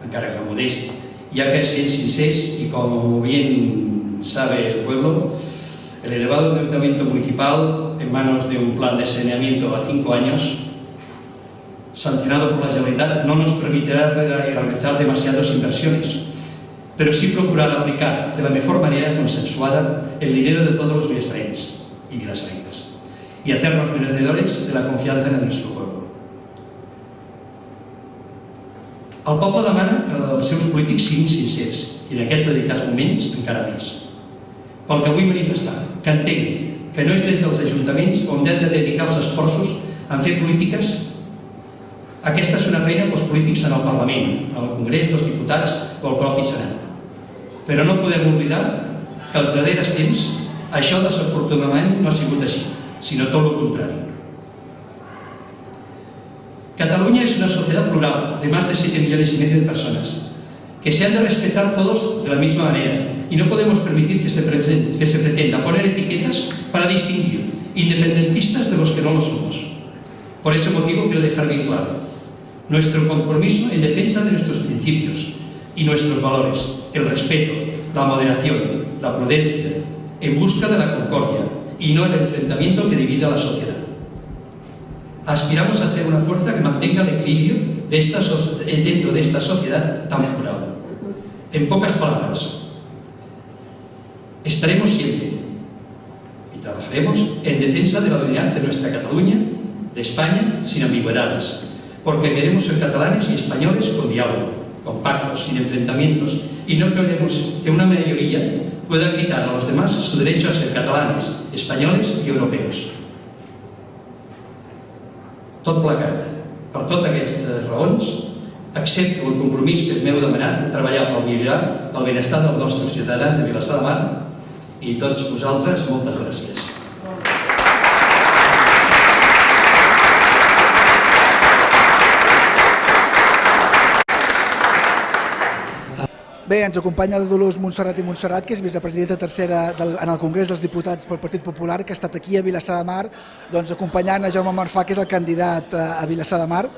encara que modest, ya que ser sinceros y como bien sabe el pueblo, el elevado endeudamiento municipal en manos de un plan de saneamiento a 5 años sancionado por la Generalitat no nos permitirá realizar demasiadas inversiones, pero sí procurar aplicar de la mejor manera consensuada el dinero de todos los vilasarenses y vilasarenses y hacernos merecedores de la confianza en nuestro pueblo. El poble demana que els seus polítics siguin sincers i en aquests delicats moments encara més. Pel que vull manifestar, que entenc que no és des dels ajuntaments on hem de dedicar els esforços en fer polítiques. Aquesta és una feina pels polítics en el Parlament, en el Congrés dels Diputats o el propi Senat. Però no podem oblidar que als darrers temps això desafortunadament no ha sigut així, sinó tot el contrari. Cataluña es una sociedad plural de más de 7,5 millones de personas que se han de respetar todos de la misma manera y no podemos permitir que se pretenda poner etiquetas para distinguir independentistas de los que no lo somos. Por ese motivo quiero dejar bien claro nuestro compromiso en defensa de nuestros principios y nuestros valores, el respeto, la moderación, la prudencia, en busca de la concordia y no el enfrentamiento que divide a la sociedad. Aspiramos a ser una fuerza que mantenga el equilibrio dentro de esta sociedad tan plural. En pocas palabras, estaremos siempre y trabajaremos en defensa de la unidad de nuestra Cataluña, de España, sin ambigüedades, porque queremos ser catalanes y españoles con diálogo, con pactos, sin enfrentamientos, y no queremos que una mayoría pueda quitar a los demás su derecho a ser catalanes, españoles y europeos. Tot plegat, per totes aquestes raons, accepto el compromís que m'heu demanat de treballar per millorar el benestar dels nostres ciutadans de Vilassar de Mar i tots vosaltres, moltes gràcies.
Bé, ens acompanya Dolors Montserrat i Montserrat, que és vicepresidenta tercera en el Congrés dels Diputats pel Partit Popular, que ha estat aquí a Vilassar de Mar, doncs acompanyant a Jaume Marfà, que és el candidat a Vilassar de Mar.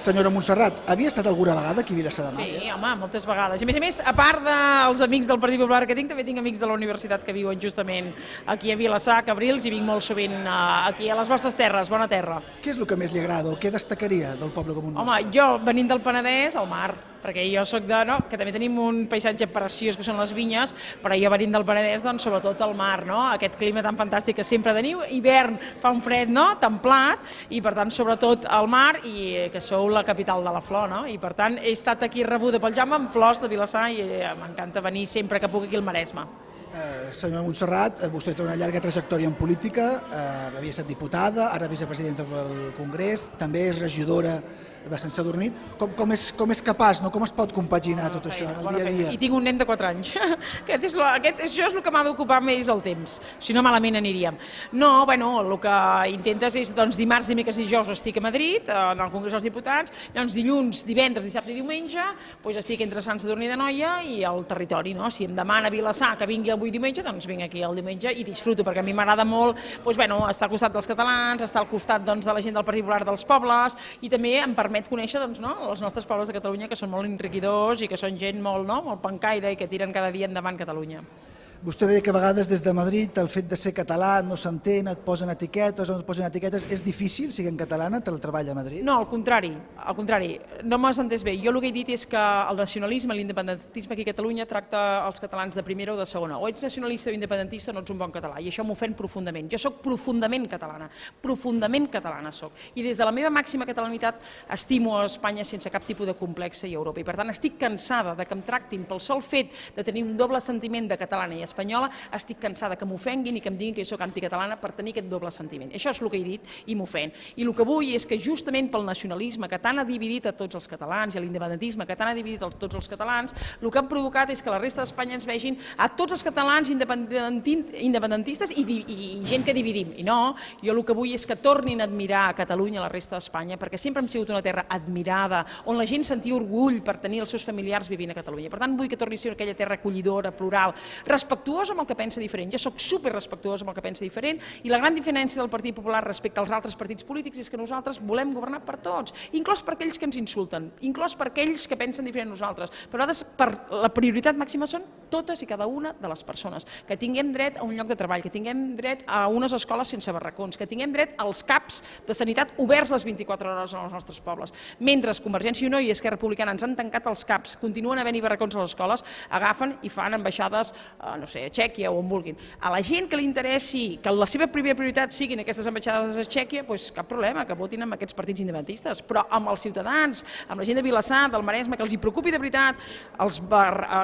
Senyora Montserrat, havia estat alguna vegada aquí a Vilassar de Mar?
Sí, home, moltes vegades. I a més, a part dels amics del Partit Popular que tinc, també tinc amics de la universitat que viuen justament aquí a Vilassar, Cabrils, i vinc molt sovint aquí a les vostres terres, bona terra.
Què és el que més li agrada o què destacaria del poble com un nostre?
Home, jo, venint del Penedès, al mar, perquè jo soc de... No, que també tenim un paisatge preciós que són les vinyes, però jo venint del Penedès, doncs sobretot al mar, no? Aquest clima tan fantàstic que sempre teniu, hivern fa un fred, no?, templat, i per tant sobretot al mar, i que sou la capital de la flor, no? I per tant he estat aquí rebuda pel Jaume amb flors de Vilassar i m'encanta venir sempre que puc aquí al Maresme.
Senyora Montserrat, vostè té una llarga trajectòria en política, havia estat diputada, ara vicepresidenta del Congrés, també és regidora de Sant Sadurní. Com és capaç, com es pot compaginar tot això en el dia a dia?
I tinc un nen de 4 anys. Això és el que m'ha d'ocupar més el temps, si no malament aniríem. No, bueno, el que intentes és dimarts, dimecres i dijous estic a Madrid, en el Congrés dels Diputats, llavors dilluns, divendres, dissabte i diumenge estic entre Sant Sadurní d'Anoia i el territori. Si em demana Vilassar que vingui avui diumenge, doncs vinc aquí el diumenge i disfruto, perquè a mi m'agrada molt estar al costat dels catalans, estar al costat de la gent del Partit Popular dels pobles, i també em permet conèixer els nostres pobles de Catalunya, que són molt enriquidors i que són gent molt pencaire i que tiren cada dia endavant Catalunya.
Vostè deia que a vegades des de Madrid el fet de ser català no s'entén, et posen etiquetes o no et posen etiquetes. És difícil, siguent catalana, el treball a Madrid?
No, al contrari, no m'has entès bé. Jo el que he dit és que el nacionalisme, l'independentisme aquí a Catalunya tracta els catalans de primera o de segona. O ets nacionalista o independentista, no ets un bon català, i això m'ofèn profundament. Jo soc profundament catalana soc. I des de la meva màxima catalanitat estimo a Espanya sense cap tipus de complexe i a Europa. I per tant estic cansada de que em tractin pel sol fet de tenir un doble sentiment de catalana i espanyola, estic cansada que m'ofenguin i que em diguin que jo soc anticatalana per tenir aquest doble sentiment. Això és el que he dit i m'ofèn. I el que vull és que justament pel nacionalisme que tant ha dividit a tots els catalans i l'independentisme que tant ha dividit a tots els catalans, el que han provocat és que la resta d'Espanya ens vegin a tots els catalans independentistes i gent que dividim. I no, jo el que vull és que tornin a admirar a Catalunya la resta d'Espanya, perquè sempre hem sigut una terra admirada, on la gent sentia orgull per tenir els seus familiars vivint a Catalunya. Per tant, vull que torni a ser aquella terra acollidora, plural, respectuosa amb el que pensa diferent. Jo soc superrespectuosa amb el que pensa diferent i la gran diferència del Partit Popular respecte als altres partits polítics és que nosaltres volem governar per tots, inclòs per aquells que ens insulten, inclòs per aquells que pensen diferent a nosaltres. Però la prioritat màxima són totes i cada una de les persones, que tinguem dret a un lloc de treball, que tinguem dret a unes escoles sense barracons, que tinguem dret als CAPs de sanitat oberts les 24 hores en els nostres pobles. Mentre Convergència i Unió i Esquerra Republicana ens han tancat els CAPs, continuen havent-hi barracons a les escoles, agafen i fan ambaixades, no sé, a Txèquia o on vulguin. A la gent que li interessi que la seva primera prioritat siguin aquestes ambaixades a Txèquia, doncs cap problema, que votin amb aquests partits independentistes. Però amb els ciutadans, amb la gent de Vilassar, del Maresme, que els hi preocupi de veritat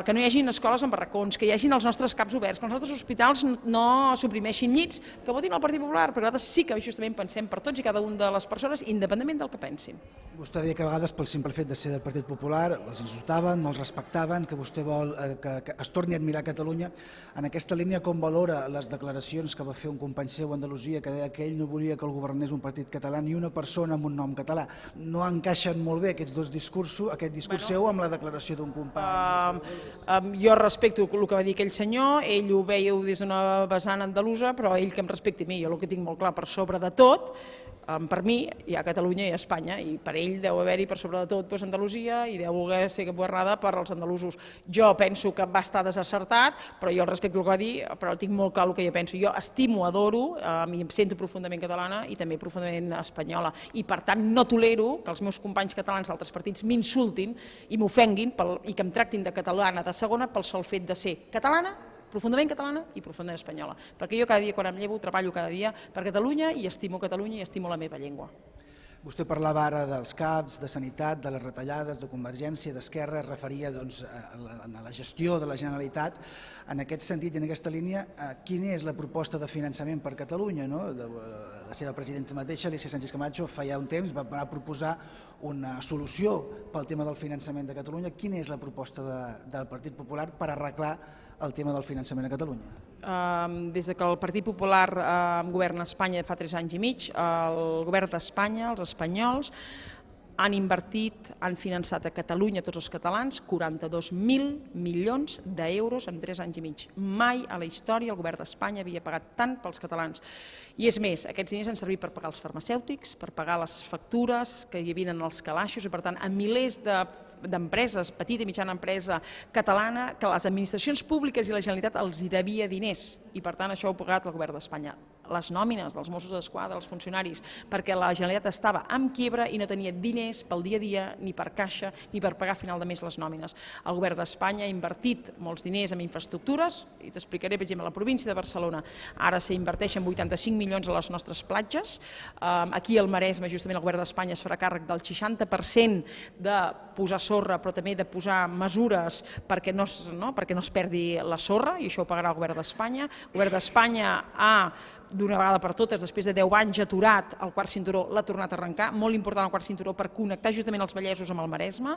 que no hi hagin escoles amb barracons, que hi hagin els nostres CAPs oberts, que els nostres hospitals no suprimeixin llits, que votin al Partit Popular, perquè nosaltres sí que justament pensem per tots i cada una de les persones, independentment del que pensin.
Vostè deia que a vegades pel simple fet de ser del Partit Popular els insultaven, no els respectaven, que vostè vol que es torni a admirar Catalunya. En aquesta línia, com valora les declaracions que va fer un company seu a Andalusia que deia que ell no volia que el governés un partit català ni una persona amb un nom català? No encaixen molt bé aquests dos discursos, aquest discurs seu amb la declaració d'un company?
Jo respecto el que va dir aquell senyor, ell ho veieu des d'una vessant andalusa, però ell que em respecti a mi, jo el que tinc molt clar per sobre de tot, per mi hi ha Catalunya i Espanya, i per ell deu haver-hi per sobre de tot Andalusia i deu voler ser governada per als andalusos. Jo penso que va estar desacertat, però jo respecto el que va dir, però tinc molt clar el que jo penso. Jo estimo, adoro, em sento profundament catalana i també profundament espanyola, i per tant no tolero que els meus companys catalans d'altres partits m'insultin i m'ofenguin i que em tractin de catalana de segona pel sol fet de ser catalana, profundament catalana i profundament espanyola. Perquè jo cada dia quan em llevo treballo cada dia per Catalunya i estimo Catalunya i estimo la meva llengua.
Vostè parlava ara dels CAPs, de sanitat, de les retallades, de Convergència, d'Esquerra, es referia a la gestió de la Generalitat. En aquest sentit i en aquesta línia, quina és la proposta de finançament per Catalunya? La seva presidenta mateixa, Alícia Sánchez Camacho, fa ja un temps va proposar una solució pel tema del finançament de Catalunya. Quina és la proposta del Partit Popular per arreglar el tema del finançament a Catalunya?
Des que el Partit Popular governa Espanya fa 3 anys i mig, el govern d'Espanya, els espanyols, han invertit, han finançat a Catalunya, tots els catalans, 42.000 milions d'euros en 3 anys i mig. Mai a la història el govern d'Espanya havia pagat tant pels catalans. I és més, aquests diners han servit per pagar els farmacèutics, per pagar les factures que hi havia en els calaixos i, per tant, a milers d'empreses, petita i mitjana empresa catalana, que les administracions públiques i la Generalitat els hi devia diners i, per tant, això ho ha pagat el govern d'Espanya. Les nòmines dels Mossos d'Esquadra, els funcionaris, perquè la Generalitat estava en quiebra i no tenia diners pel dia a dia, ni per caixa, ni per pagar a final de mes les nòmines. El govern d'Espanya ha invertit molts diners en infraestructures, i t'explicaré, per exemple, a la província de Barcelona ara s'inverteixen 85 milions a les nostres platges. Aquí al Maresme, justament, el govern d'Espanya es farà càrrec del 60% de posar sorra, però també de posar mesures perquè no es perdi la sorra, i això ho pagarà el govern d'Espanya. El govern d'Espanya ha, d'una vegada per totes, després de 10 anys aturat, el quart cinturó l'ha tornat a arrencar, molt important el quart cinturó per connectar justament els Vallesos amb el Maresme.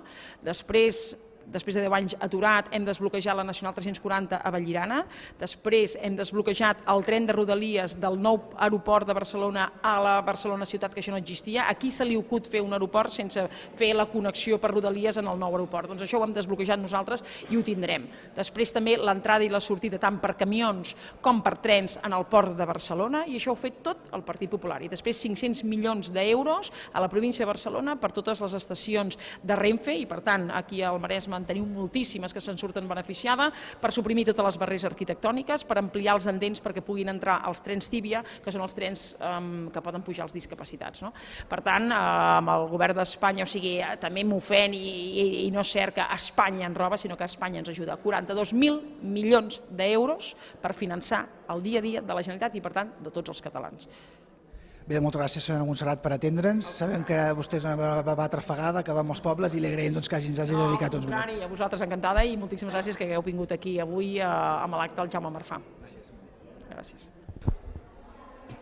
Després de 10 anys aturat, hem desbloquejat la Nacional 340 a Vallirana, després hem desbloquejat el tren de Rodalies del nou aeroport de Barcelona a la Barcelona ciutat, que això no existia. Aquí se li acut fer un aeroport sense fer la connexió per Rodalies en el nou aeroport. Doncs això ho hem desbloquejat nosaltres i ho tindrem. Després també l'entrada i la sortida tant per camions com per trens en el port de Barcelona, i això ho ha fet tot el Partit Popular. I després 500 milions d'euros a la província de Barcelona per totes les estacions de Renfe, i per tant aquí al Maresme en teniu moltíssimes que se'n surten beneficiades, per suprimir totes les barreres arquitectòniques, per ampliar els andens perquè puguin entrar els trens Tíbia, que són els trens que poden pujar els discapacitats. Per tant, amb el govern d'Espanya, o sigui, també m'ofèn i no és cert que Espanya ens roba, sinó que Espanya ens ajuda. 42.000 milions d'euros per finançar el dia a dia de la Generalitat i, per tant, de tots els catalans.
Bé, moltes gràcies, senyora Montserrat, per atendre'ns. Sabem que vostè és una batra fagada, que va a molts pobles, i li agraïm que ens hagi dedicat uns minuts.
A vosaltres encantada i moltíssimes gràcies que hagueu vingut aquí avui amb l'acte del Jaume Marfà. Gràcies.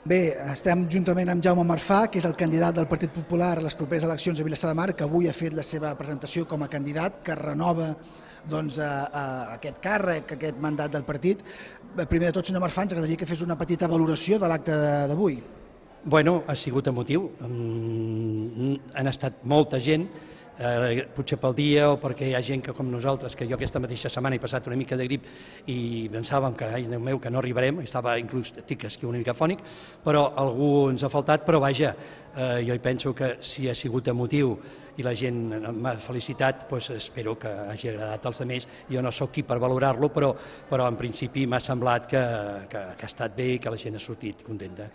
Bé, estem juntament amb Jaume Marfà, que és el candidat del Partit Popular a les properes eleccions a Vilassar de Mar, que avui ha fet la seva presentació com a candidat, que renova aquest càrrec, aquest mandat del partit. Primer de tot, senyor Marfà, ens agradaria que fes una petita valoració de l'acte d'avui.
Bueno, ha sigut emotiu. Han estat molta gent, potser pel dia o perquè hi ha gent que com nosaltres, que jo aquesta mateixa setmana he passat una mica de grip i pensàvem que, ai, Déu meu, que no arribarem, estava inclús, estic una mica fònic, però algú ens ha faltat, però vaja, jo hi penso que si ha sigut emotiu i la gent m'ha felicitat, doncs espero que hagi agradat als altres. Jo no sóc qui per valorar-lo, però en principi m'ha semblat que ha estat bé i que la gent ha sortit contenta.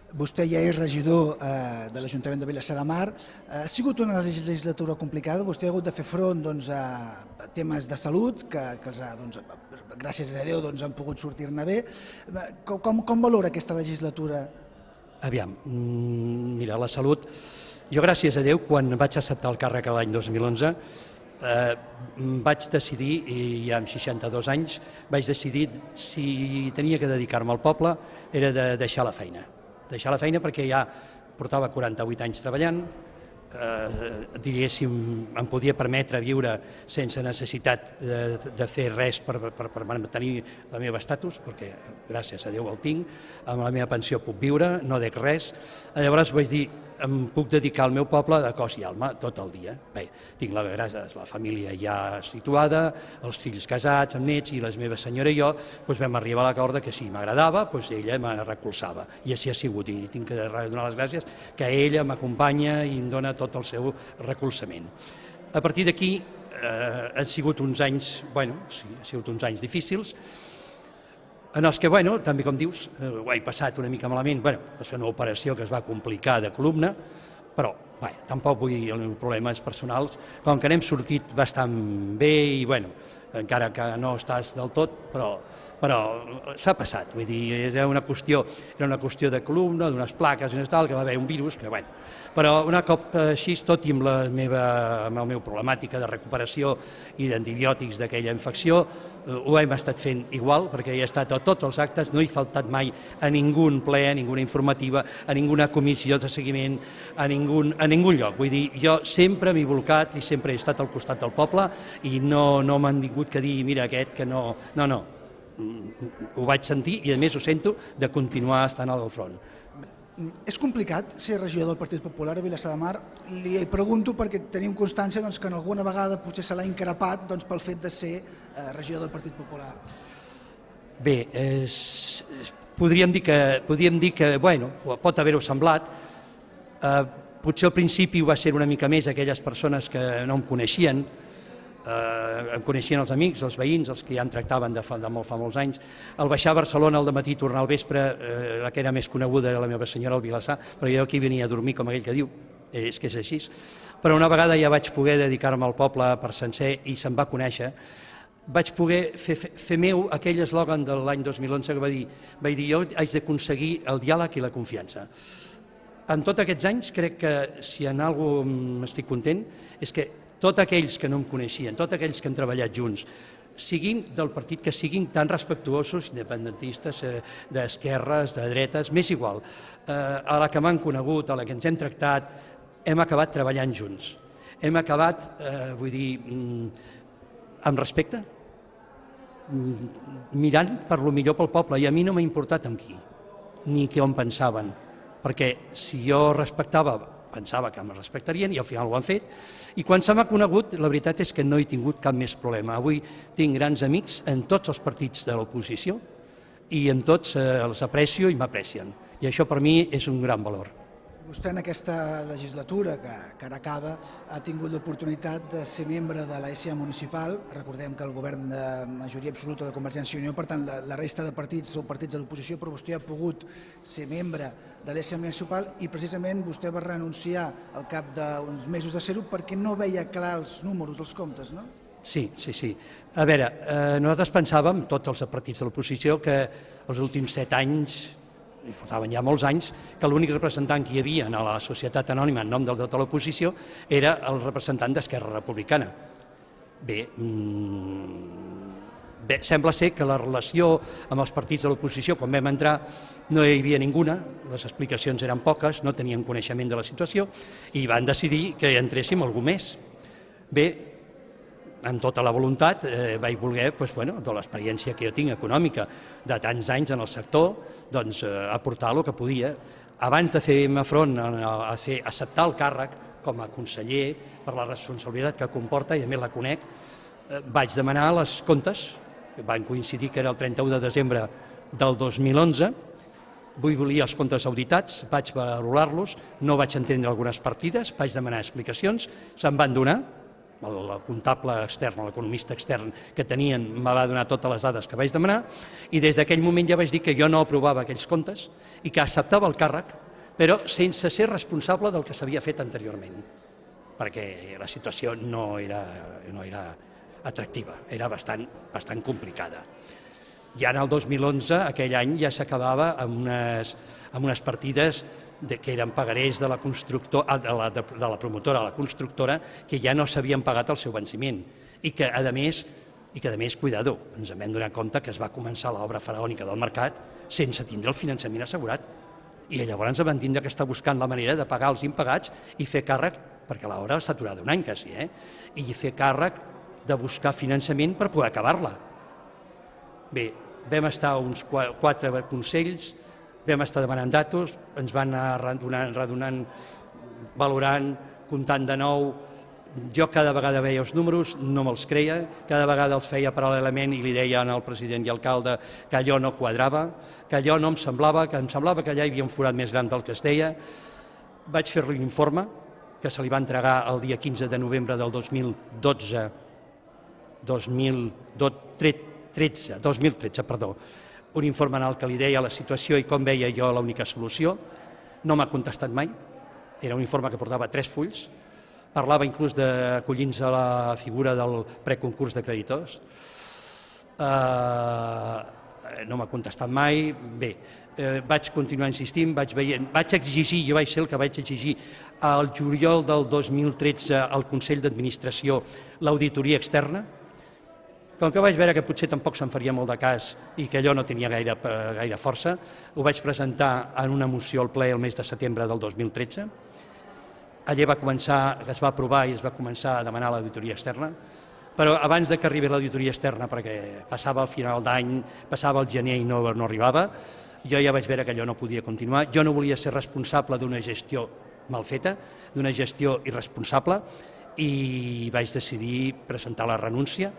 Vostè ja és regidor de l'Ajuntament de Vilassar de Mar. Ha sigut una legislatura complicada, vostè ha hagut de fer front a temes de salut, que gràcies a Déu han pogut sortir-ne bé. Com valora aquesta legislatura?
Aviam, mira, la salut, jo gràcies a Déu, quan vaig acceptar el càrrec l'any 2011, vaig decidir, i amb 62 anys, vaig decidir si tenia que dedicar-me al poble era de deixar la feina. Deixar la feina perquè ja portava 48 anys treballant, diria si em podia permetre viure sense necessitat de fer res per mantenir el meu estatus, perquè gràcies a Déu el tinc, amb la meva pensió puc viure, no dec res. Llavors vaig dir, em puc dedicar al meu poble de cos i alma tot el dia. Bé, tinc la família ja situada, els fills casats, amb nets, i la meva senyora i jo vam arribar a l'acord que si m'agradava, ella me recolzava. I així ha sigut, i tinc que donar les gràcies que ella m'acompanya i em dona tot el seu recolzament. A partir d'aquí han sigut uns anys, difícils, en els que, també com dius, ho he passat una mica malament, va ser una operació que es va complicar de columna, però tampoc vull dir els problemes personals, com que n'hem sortit bastant bé i, encara que no estàs del tot, però s'ha passat, vull dir, era una qüestió de columna, d'unes plaques i tal, que va haver un virus, però un cop així, tot i amb la meva problemàtica de recuperació i d'antibiòtics d'aquella infecció, ho hem estat fent igual, perquè he estat a tots els actes, no he faltat mai a ningú ple, a ninguna informativa, a ninguna comissió de seguiment, a ningun lloc. Vull dir, jo sempre m'he volcat i sempre he estat al costat del poble i no m'han tingut que dir, mira, aquest que no, ho vaig sentir i a més ho sento de continuar estant al front.
És complicat ser regidor del Partit Popular a Vilassar de Mar? Li pregunto perquè tenim constància que en alguna vegada potser se l'ha increpat pel fet de ser regidor del Partit Popular.
Bé, podríem dir que pot haver-ho semblat. Potser al principi ho va ser una mica més aquelles persones que no em coneixien, em coneixien els amics, els veïns, els que ja em tractaven de fa molts anys. Al baixar a Barcelona al dematí, tornar al vespre, la que era més coneguda era la meva senyora al Vilassar, però jo aquí venia a dormir, com aquell que diu, és que és així. Però una vegada ja vaig poder dedicar-me al poble per sencer i se'm va conèixer, vaig poder fer meu aquell eslògan de l'any 2011 que vaig dir jo haig d'aconseguir el diàleg i la confiança. En tots aquests anys crec que si en alguna cosa m'estic content és que tots aquells que no em coneixien, tots aquells que han treballat junts, siguin del partit que siguin tan respectuosos, independentistes, d'esquerres, de dretes, m'és igual. A la que m'han conegut, a la que ens hem tractat, hem acabat treballant junts. Hem acabat, vull dir, amb respecte, mirant per lo millor pel poble, i a mi no m'ha importat amb qui, ni què on pensaven, perquè si jo respectava, pensava que em respectarien i al final ho han fet, i quan se m'ha conegut la veritat és que no he tingut cap més problema. Avui tinc grans amics en tots els partits de l'oposició i en tots els aprecio i m'aprecien, i això per mi és un gran valor.
Vostè en aquesta legislatura, que ara acaba, ha tingut l'oportunitat de ser membre de la SEA municipal. Recordem que el govern de majoria absoluta de Convergència i Unió, per tant, la resta de partits són partits de l'oposició, però vostè ha pogut ser membre de la SEA municipal i precisament vostè va renunciar al cap d'uns mesos de ser-ho perquè no veia clar els números, els comptes, no?
Sí. A veure, nosaltres pensàvem, tots els partits de l'oposició, que els últims 7 anys i portaven ja molts anys, que l'únic representant que hi havia a la societat anònima en nom de tota l'oposició era el representant d'Esquerra Republicana. Bé, sembla ser que la relació amb els partits de l'oposició, quan vam entrar, no hi havia ninguna, les explicacions eren poques, no tenien coneixement de la situació i van decidir que entréssim algú més. Bé, amb tota la voluntat vaig voler, de l'experiència que jo tinc econòmica de tants anys en el sector, aportar el que podia. Abans de fer-me front a acceptar el càrrec com a conseller per la responsabilitat que comporta, i a més la conec, vaig demanar les comptes, que van coincidir que era el 31 de desembre del 2011, volia els comptes auditats, vaig valorar-los, no vaig entendre algunes partides, vaig demanar explicacions, se'm van donar, el comptable extern, l'economista extern que tenien me va donar totes les dades que vaig demanar i des d'aquell moment ja vaig dir que jo no aprovava aquells comptes i que acceptava el càrrec, però sense ser responsable del que s'havia fet anteriorment, perquè la situació no era atractiva, era bastant complicada. Ja en el 2011, aquell any, ja s'acabava amb unes partides que eren pagarés de la promotora a la constructora, que ja no s'havien pagat el seu venciment i que, a més, cuidado, ens vam donar compte que es va començar l'obra faraònica del mercat sense tindre el finançament assegurat i llavors ens vam tindre que estar buscant la manera de pagar els impagats i fer càrrec, perquè l'obra està aturada un any quasi, i fer càrrec de buscar finançament per poder acabar-la. Bé, vam estar uns 4 consells, vam estar demanant datos, ens van anar redonant, valorant, comptant de nou. Jo cada vegada veia els números, no me'ls creia, cada vegada els feia paral·lelament i li deia al president i alcalde que allò no quadrava, que allò no em semblava, que allà hi havia un forat més gran del que es deia. Vaig fer-li un informe que se li va entregar el dia 15 de novembre del 2013, un informe en el que li deia la situació i com veia jo l'única solució. No m'ha contestat mai, era un informe que portava 3 fulls, parlava inclús d'acollir-nos a la figura del preconcurs de creditors. No m'ha contestat mai. Bé, vaig continuar insistint, vaig exigir, jo vaig ser el que vaig exigir al juliol del 2013 al Consell d'Administració l'auditoria externa. Com que vaig veure que potser tampoc se'n faria molt de cas i que allò no tenia gaire força, ho vaig presentar en una moció al ple el mes de setembre del 2013. Allà es va aprovar i es va començar a demanar l'auditoria externa, però abans que arribés l'auditoria externa, perquè passava el final d'any, passava el gener i no arribava, jo ja vaig veure que allò no podia continuar. Jo no volia ser responsable d'una gestió mal feta, d'una gestió irresponsable, i vaig decidir presentar la renúncia,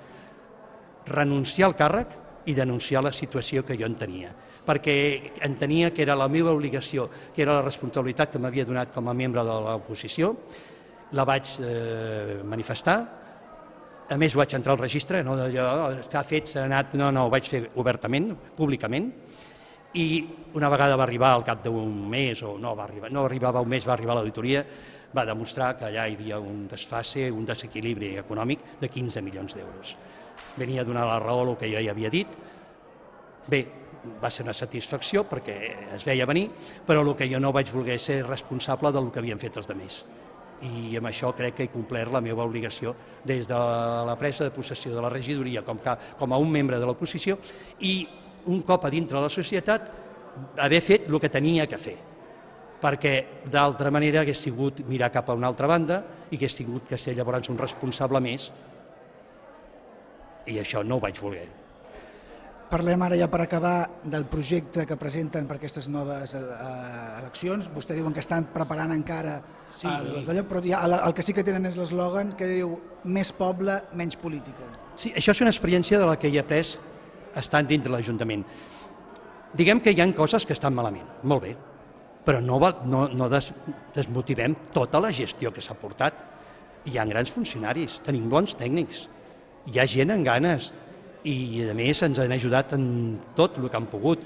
renunciar al càrrec i denunciar la situació que jo entenia, perquè entenia que era la meva obligació, que era la responsabilitat que m'havia donat com a membre de l'oposició. La vaig manifestar, a més vaig entrar al registre, no d'allò que ha fet, s'ha anat, no, ho vaig fer obertament, públicament, i una vegada va arribar al cap d'un mes, o no arribava un mes, va arribar l'auditoria, va demostrar que allà hi havia un desfase, un desequilibri econòmic de 15 milions d'euros. Venia a donar la raó al que jo ja havia dit. Bé, va ser una satisfacció perquè es veia venir, però el que jo no vaig voler ser responsable del que havien fet els altres. I amb això crec que he complert la meva obligació des de la presa de possessió de la regidoria com a un membre de l'oposició i un cop a dintre de la societat haver fet el que tenia que fer, perquè d'altra manera hagués sigut mirar cap a una altra banda i hagués tingut que ser llavors un responsable més. I això no ho vaig voler.
Parlem ara ja per acabar del projecte que presenten per aquestes noves eleccions. Vostè diuen que estan preparant encara però el que sí que tenen és l'eslògan que diu més poble, menys política.
Sí, això és una experiència de la que he après estant dintre l'Ajuntament. Diguem que hi ha coses que estan malament, molt bé, però no desmotivem tota la gestió que s'ha portat. Hi ha grans funcionaris, tenim bons tècnics, hi ha gent amb ganes i a més ens han ajudat en tot el que han pogut.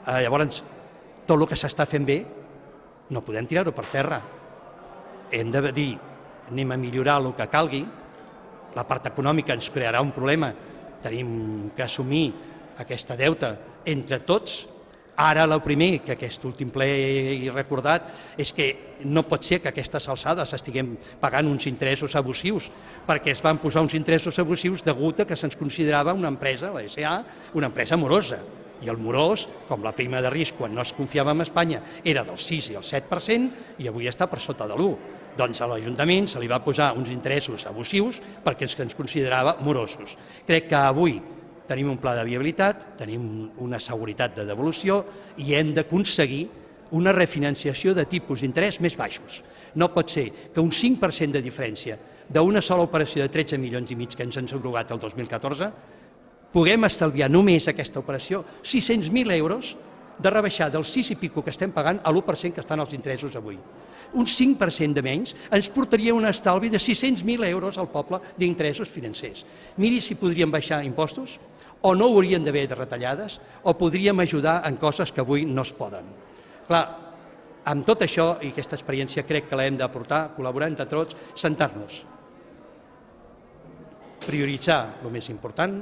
Llavors, tot el que s'està fent bé no podem tirar-ho per terra. Hem de dir, anem a millorar el que calgui, la part econòmica ens crearà un problema, tenim que assumir aquesta deuta entre tots, Ara el primer, que aquest últim ple he recordat, és que no pot ser que a aquestes alçades estiguem pagant uns interessos abusius, perquè es van posar uns interessos abusius degut a que se'ns considerava una empresa, la SA, una empresa morosa. I el morós, com la prima de risc quan no es confiava en Espanya, era del 6 i el 7% i avui està per sota de l'1%. Doncs a l'Ajuntament se li va posar uns interessos abusius perquè ens considerava morosos. Crec que avui tenim un pla de viabilitat, tenim una seguretat de devolució i hem d'aconseguir una refinanciació de tipus d'interès més baixos. No pot ser que un 5% de diferència d'una sola operació de 13 milions i mig que ens han subrogat el 2014 puguem estalviar només aquesta operació 600.000 euros de rebaixar del 6 i pico que estem pagant a l'1% que estan els interessos avui. Un 5% de menys ens portaria un estalvi de 600.000 euros al poble d'interessos financers. Miri si podríem baixar impostos, o no haurien d'haver de retallades, o podríem ajudar en coses que avui no es poden. Clar, amb tot això, i aquesta experiència crec que l'hem d'aportar, col·laborar entre tots, sentar-nos, prioritzar el més important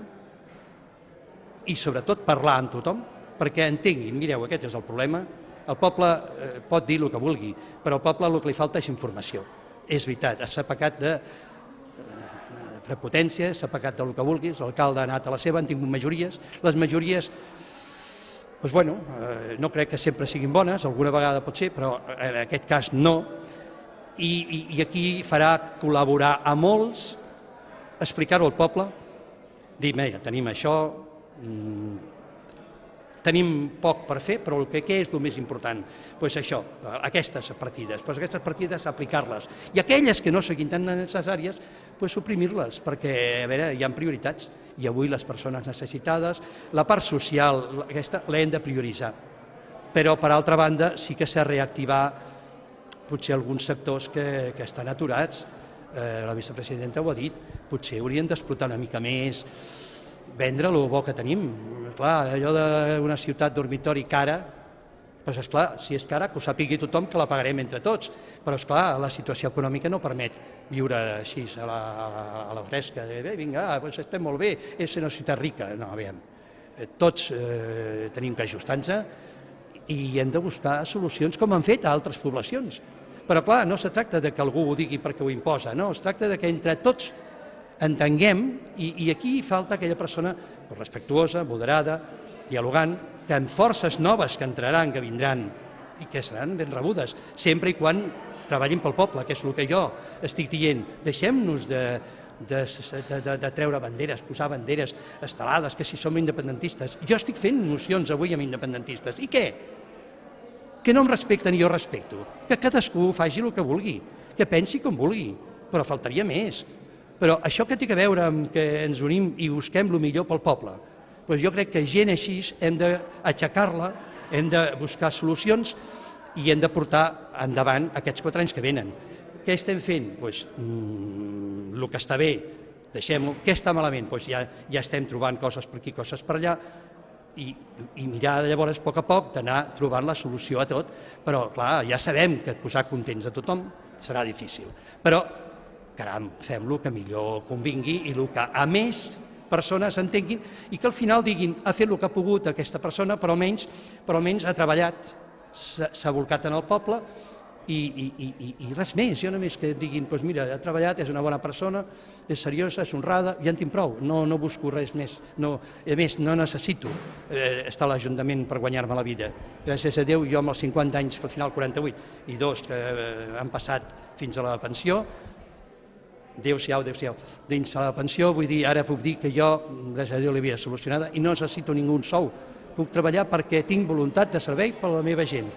i sobretot parlar amb tothom, perquè entenguin, mireu, aquest és el problema, el poble pot dir el que vulgui, però al poble el que li falta és informació. És veritat, s'ha pecat de prepotència, s'ha pecat del que vulguis, l'alcalde ha anat a la seva, han tingut majories, les majories, doncs bueno, no crec que sempre siguin bones, alguna vegada pot ser, però en aquest cas no, i aquí farà col·laborar a molts, explicar-ho al poble, dir, mira, tenim això, tenim poc per fer, però el que és el més important? Doncs això, aquestes partides, aplicar-les. I aquelles que no siguin tan necessàries, doncs suprimir-les, perquè, a veure, hi ha prioritats. I avui les persones necessitades, la part social, aquesta l'hem de prioritzar. Però, per altra banda, sí que s'ha de reactivar potser alguns sectors que estan aturats. La vicepresidenta ho ha dit, potser haurien d'explotar una mica més, vendre el bo que tenim. Clar, allò d'una ciutat dormitori cara, doncs esclar, si és cara, que ho sàpigui tothom que la pagarem entre tots, però esclar, la situació econòmica no permet viure així a la fresca, de vinga, doncs estem molt bé, és una ciutat rica. No, aviam, tots tenim que ajustar-nos i hem de buscar solucions com han fet a altres poblacions. Però clar, no se tracta que algú ho digui perquè ho imposa, no, es tracta que entre tots entenguem, i aquí falta aquella persona respectuosa, moderada, dialogant, que amb forces noves que entraran, que vindran i que seran ben rebudes, sempre i quan treballin pel poble, que és el que jo estic dient. Deixem-nos de treure banderes, posar banderes estelades, que si som independentistes. Jo estic fent mocions avui amb independentistes. I què? Que no em respecten i jo respecto. Que cadascú faci el que vulgui, que pensi com vulgui, però faltaria més. Però això que té a veure amb que ens unim i busquem el millor pel poble, doncs jo crec que gent així hem d'aixecar-la, hem de buscar solucions i hem de portar endavant aquests 4 anys que venen. Què estem fent? Doncs el que està bé, deixem-ho. Què està malament? Doncs ja estem trobant coses per aquí, coses per allà, i mirar llavors a poc d'anar trobant la solució a tot. Però clar, ja sabem que posar contents a tothom serà difícil. Però caram, fem-lo que millor convingui i el que a més persones entenguin i que al final diguin ha fet el que ha pogut aquesta persona, però almenys ha treballat, s'ha volcat en el poble i res més. Jo només que diguin, doncs mira, ha treballat, és una bona persona, és seriosa, és honrada, ja en tinc prou, no busco res més. A més, no necessito estar a l'Ajuntament per guanyar-me la vida. Gràcies a Déu, jo amb els 50 anys, al final 48, i 2 que han passat fins a la pensió, Déu-siau, dins la pensió, vull dir, ara puc dir que jo, gràcies a Déu, l'havia solucionada i no necessito ningú sou. Puc treballar perquè tinc voluntat de servei per a la meva gent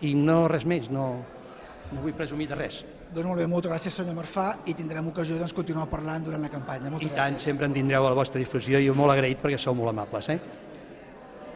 i no res més, no vull presumir de res.
Doncs molt bé, moltes gràcies, senyor Marfà, i tindrem ocasió de continuar parlant durant la campanya. Moltes gràcies.
I tant, sempre en tindreu a la vostra disposició i molt agraït perquè sou molt amables.